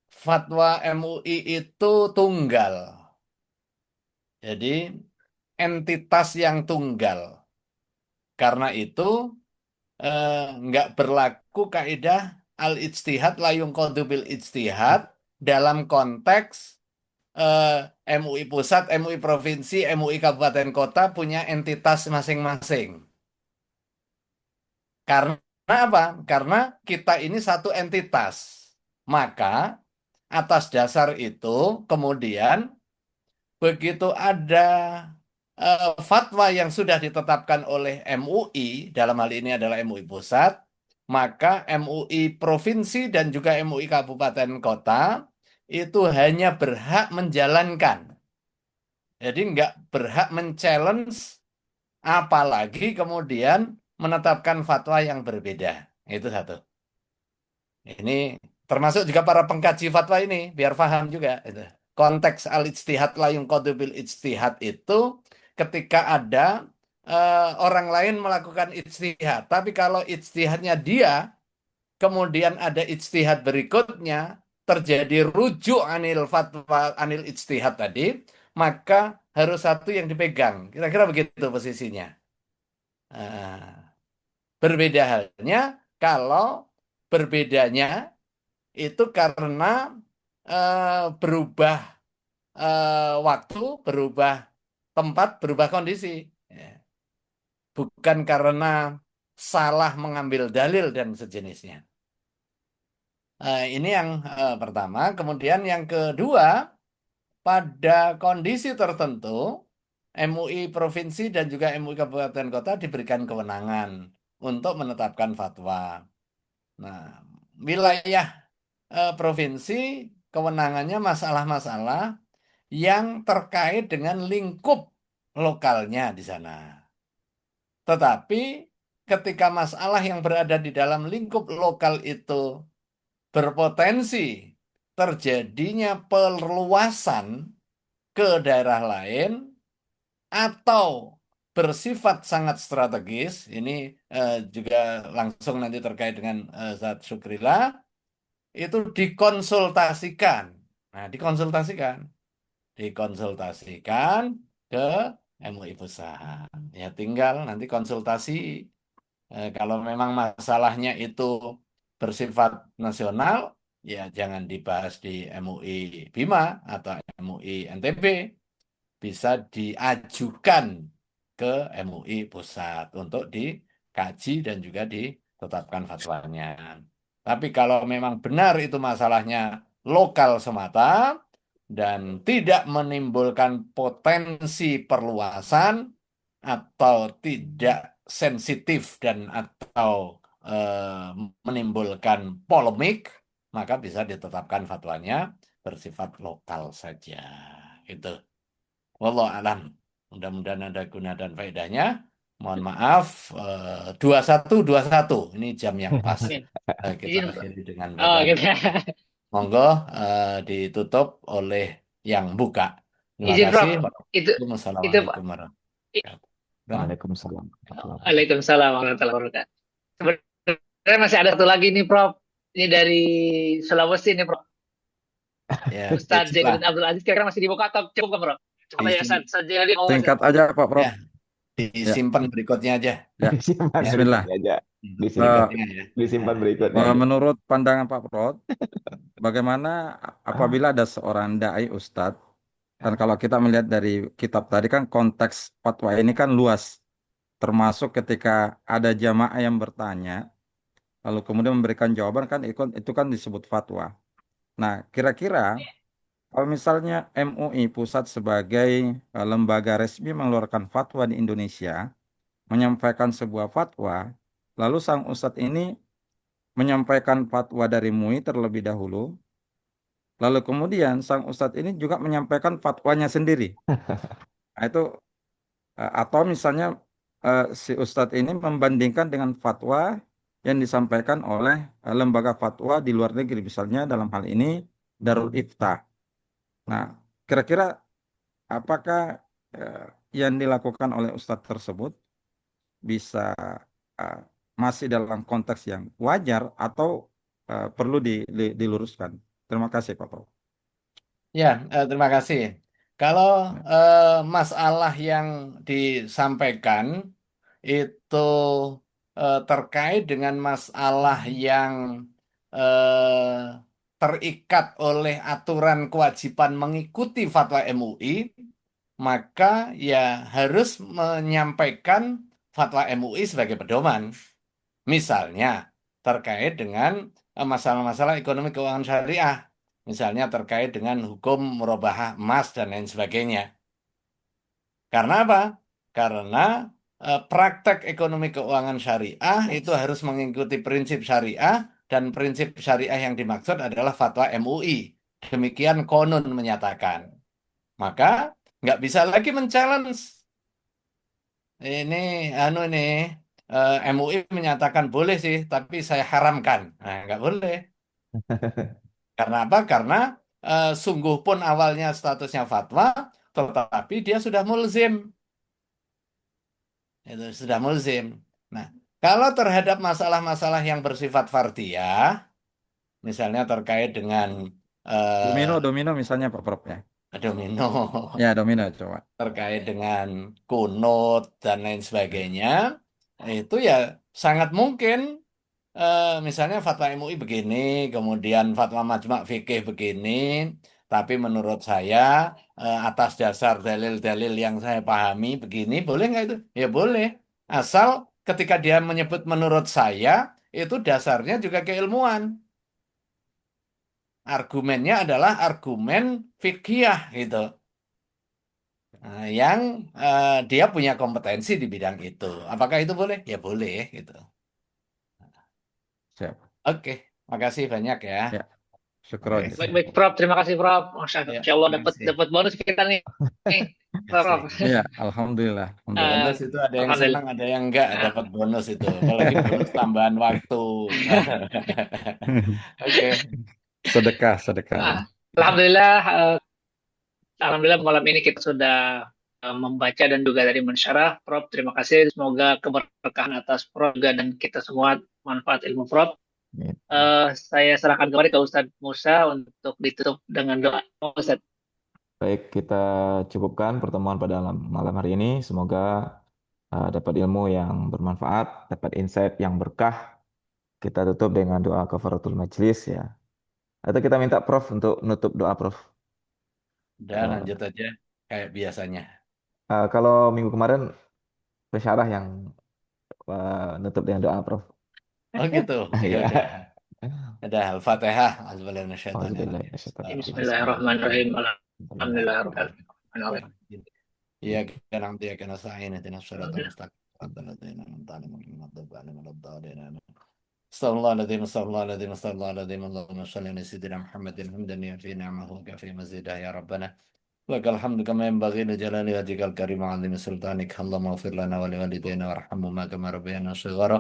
fatwa MUI itu tunggal. Jadi, entitas yang tunggal. Karena itu, nggak berlaku kaidah al-ijtihad la yunqadu bil ijtihad dalam konteks MUI pusat, MUI provinsi, MUI kabupaten kota punya entitas masing-masing. Karena apa? Karena kita ini satu entitas. Maka atas dasar itu kemudian begitu ada fatwa yang sudah ditetapkan oleh MUI, dalam hal ini adalah MUI pusat, maka MUI provinsi dan juga MUI kabupaten kota itu hanya berhak menjalankan. Jadi nggak berhak men-challenge, apalagi kemudian menetapkan fatwa yang berbeda. Itu satu. Ini termasuk juga para pengkaji fatwa ini, biar paham juga. Itu. Konteks al-ijtihad la yunqadu bil ijtihad itu ketika ada orang lain melakukan ijtihad. Tapi kalau ijtihadnya dia, kemudian ada ijtihad berikutnya, terjadi rujuk anil fatwa, anil ijtihad tadi, maka harus satu yang dipegang. Kira-kira begitu posisinya. Nah, berbeda halnya kalau berbedanya itu karena berubah waktu, berubah tempat, berubah kondisi. Ya. Bukan karena salah mengambil dalil dan sejenisnya. Ini yang pertama. Kemudian yang kedua, pada kondisi tertentu, MUI provinsi dan juga MUI kabupaten kota diberikan kewenangan untuk menetapkan fatwa. Nah, wilayah provinsi kewenangannya masalah-masalah yang terkait dengan lingkup lokalnya di sana. Tetapi ketika masalah yang berada di dalam lingkup lokal itu berpotensi terjadinya perluasan ke daerah lain atau bersifat sangat strategis, ini juga langsung nanti terkait dengan Ustaz Syukrila, itu dikonsultasikan. Nah, dikonsultasikan ke MUI Pusat. Ya tinggal nanti konsultasi kalau memang masalahnya itu bersifat nasional, ya jangan dibahas di MUI Bima atau MUI NTB, bisa diajukan ke MUI Pusat untuk dikaji dan juga ditetapkan fatwanya. Tapi kalau memang benar itu masalahnya lokal semata dan tidak menimbulkan potensi perluasan atau tidak sensitif dan atau menimbulkan polemik, maka bisa ditetapkan fatwanya bersifat lokal saja. Itu. Wallahu alam. Mudah-mudahan ada guna dan faedahnya. Mohon maaf, 21:21. Ini jam yang pas.
Amin.
Kita
Izin,
akhiri dengan
oh
bacaan.
gitu.
Monggo ditutup oleh yang buka. Terima
Izin Prof,
kasih.
itu
Wassalamualaikum warahmatullahi wabarakatuh.
Waalaikumsalam.
Waalaikumsalam warahmatullahi wabarakatuh. Sebenarnya masih ada satu lagi nih Prof. Ini dari Sulawesi nih Prof.
Ya,
Ustadz
silakan.
Zainuddin Abdul Aziz kira-kira masih dibuka atau cukup kan Prof? Coba ya Ustadz Zainuddin ngomong.
Singkat aja Pak Prof.
Ya, disimpan berikutnya aja.
Ya.
Disimpan
Bismillah.
berikutnya aja.
Berikutnya ya.
Disimpan berikutnya aja.
Menurut pandangan Pak Prof, bagaimana apabila ada seorang dai ustadz, dan kalau kita melihat dari kitab tadi kan konteks fatwa ini kan luas, termasuk ketika ada jamaah yang bertanya, lalu kemudian memberikan jawaban kan itu kan disebut fatwa. Nah, kira-kira kalau misalnya MUI Pusat sebagai lembaga resmi mengeluarkan fatwa di Indonesia, menyampaikan sebuah fatwa, lalu sang ustadz ini menyampaikan fatwa dari MUI terlebih dahulu, lalu kemudian sang ustadz ini juga menyampaikan fatwanya sendiri. Nah, itu atau misalnya si ustadz ini membandingkan dengan fatwa yang disampaikan oleh lembaga fatwa di luar negeri, misalnya dalam hal ini Darul Ifta. Nah, kira-kira apakah yang dilakukan oleh ustadz tersebut bisa masih dalam konteks yang wajar atau perlu diluruskan? Terima kasih Pak Prof.
Ya, terima kasih. Kalau masalah yang disampaikan itu terkait dengan masalah yang terikat oleh aturan kewajiban mengikuti fatwa MUI, maka ya harus menyampaikan fatwa MUI sebagai pedoman. Misalnya terkait dengan masalah-masalah ekonomi keuangan syariah. Misalnya terkait dengan hukum murabahah emas dan lain sebagainya. Karena apa? Karena praktek ekonomi keuangan syariah itu harus mengikuti prinsip syariah dan prinsip syariah yang dimaksud adalah fatwa MUI. Demikian Konun menyatakan. Maka nggak bisa lagi men-challenge. Ini MUI menyatakan boleh sih, tapi saya haramkan. Nah, nggak boleh. Karena apa? Karena sungguh pun awalnya statusnya fatwa, tetapi dia sudah mulzim. Itu sudah mulzim. Nah, kalau terhadap masalah-masalah yang bersifat fardhiyah, misalnya terkait dengan
Domino misalnya Pak Prof ya.
domino,
Ya, domino coba.
terkait dengan kunut dan lain sebagainya, itu ya sangat mungkin misalnya fatwa MUI begini, kemudian fatwa Majma' Fikih begini, tapi menurut saya atas dasar dalil-dalil yang saya pahami begini, boleh nggak itu? Ya boleh, asal ketika dia menyebut menurut saya, itu dasarnya juga keilmuan. Argumennya adalah argumen fikih gitu. Nah, yang dia punya kompetensi di bidang itu. Apakah itu boleh? Ya boleh gitu.
Siap.
Oke, makasih banyak ya.
Ya, syukron.
Oke.
Baik Prof, terima kasih Prof. Masya
Ya,
Allah
terima kasih.
dapat bonus kita nih. Prof.
Iya, alhamdulillah.
Bonus itu ada yang
Alhamdulillah.
senang, ada yang enggak dapat bonus itu. Apalagi bonus tambahan waktu. Oke.
Sedekah.
Alhamdulillah Alhamdulillah malam ini kita sudah membaca dan juga dari mensyarah. Prof, terima kasih. Semoga keberkahan atas Prof juga dan kita semua manfaat ilmu Prof.
Amin.
Saya serahkan kembali ke Ustadz Musa untuk ditutup dengan doa. Ustadz.
Baik, kita cukupkan pertemuan pada malam hari ini. Semoga dapat ilmu yang bermanfaat, dapat insight yang berkah. Kita tutup dengan doa kafaratul majlis ya. Atau kita minta Prof untuk nutup doa Prof.
Udah lanjut aja kayak biasanya.
Kalau minggu kemarin pesyarah yang nutup dengan doa Prof.
Oh gitu. Ya
Ya.
udah. Udah Al-Fatihah. Auzubillahi
Bismillahirrahmanirrahim. Alhamdulillahirrahmanirrahim.
إياك نعبد وإياك نستعين اهدنا الصراط المستقيم صراط الذين أنعمت عليهم غير المغضوب عليهم ولا الضالين آمين استغفر الله الذين استغفر الله الذين استغفر الله الذين اللهم صل على سيدنا محمد حمدا في نعمه وكفي مزيدا يا ربنا لك الحمد كما ينبغي لجلال وجهك الكريم وعظيم سلطانك اللهم اغفر لنا ولوالدينا وارحمهما كما ربيانا صغارا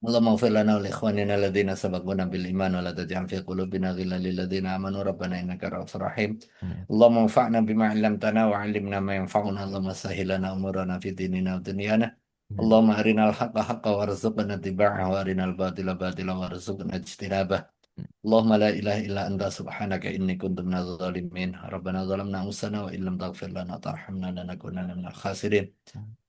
اللهم اغفر لنا ولإخواننا الذين سبقونا بالإيمان ولا تجعل في قلوبنا غلا للذين آمنوا ربنا إنك رؤوف رحيم اللهم انفعنا بما علمتنا وعلمنا ما ينفعنا اللهم سهل لنا أمورنا في ديننا ودنيانا اللهم أرنا الحق حقا وارزقنا اتباعه وأرنا الباطل باطلا وارزقنا اجتنابه اللهم لا إله إلا أنت سبحانك إني كنت من الظالمين ربنا ظلمنا أنفسنا وإن لم تغفر لنا وترحمنا لنكونن من الخاسرين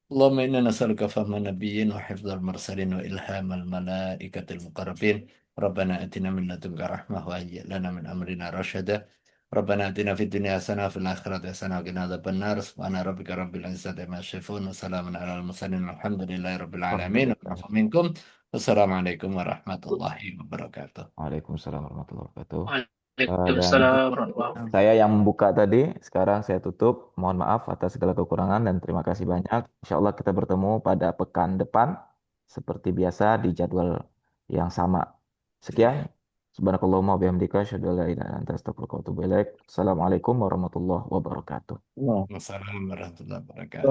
اللهم إنا نسألك فهم النبيين وحفظ المرسلين وإلهام الملائكة المقربين ربنا آتنا من لدنك رحمة وهيئ لنا من أمرنا رشدا ربنا آتنا في الدنيا حسنة وفي الآخرة حسنة وقنا عذاب النار سبحان ربك رب العزة عما يصفون وسلام على المرسلين الحمد لله رب العالمين والعفو منكم والسلام عليكم ورحمة الله وبركاته.
Waalaikumsalam warahmatullahi wabarakatuh.
Waalaikumsalam warahmatullahi wabarakatuh.
Saya yang membuka tadi, sekarang saya tutup. Mohon maaf atas segala kekurangan dan terima kasih banyak. Insya Allah kita bertemu pada pekan depan seperti biasa di jadwal yang sama. Sekian. Subhanakallahumma wa bihamdika asyhadu an la ilaha illa anta astaghfiruka wa atubu ilaik. Assalamualaikum warahmatullahi wabarakatuh.
Wassalamualaikum warahmatullahi wabarakatuh.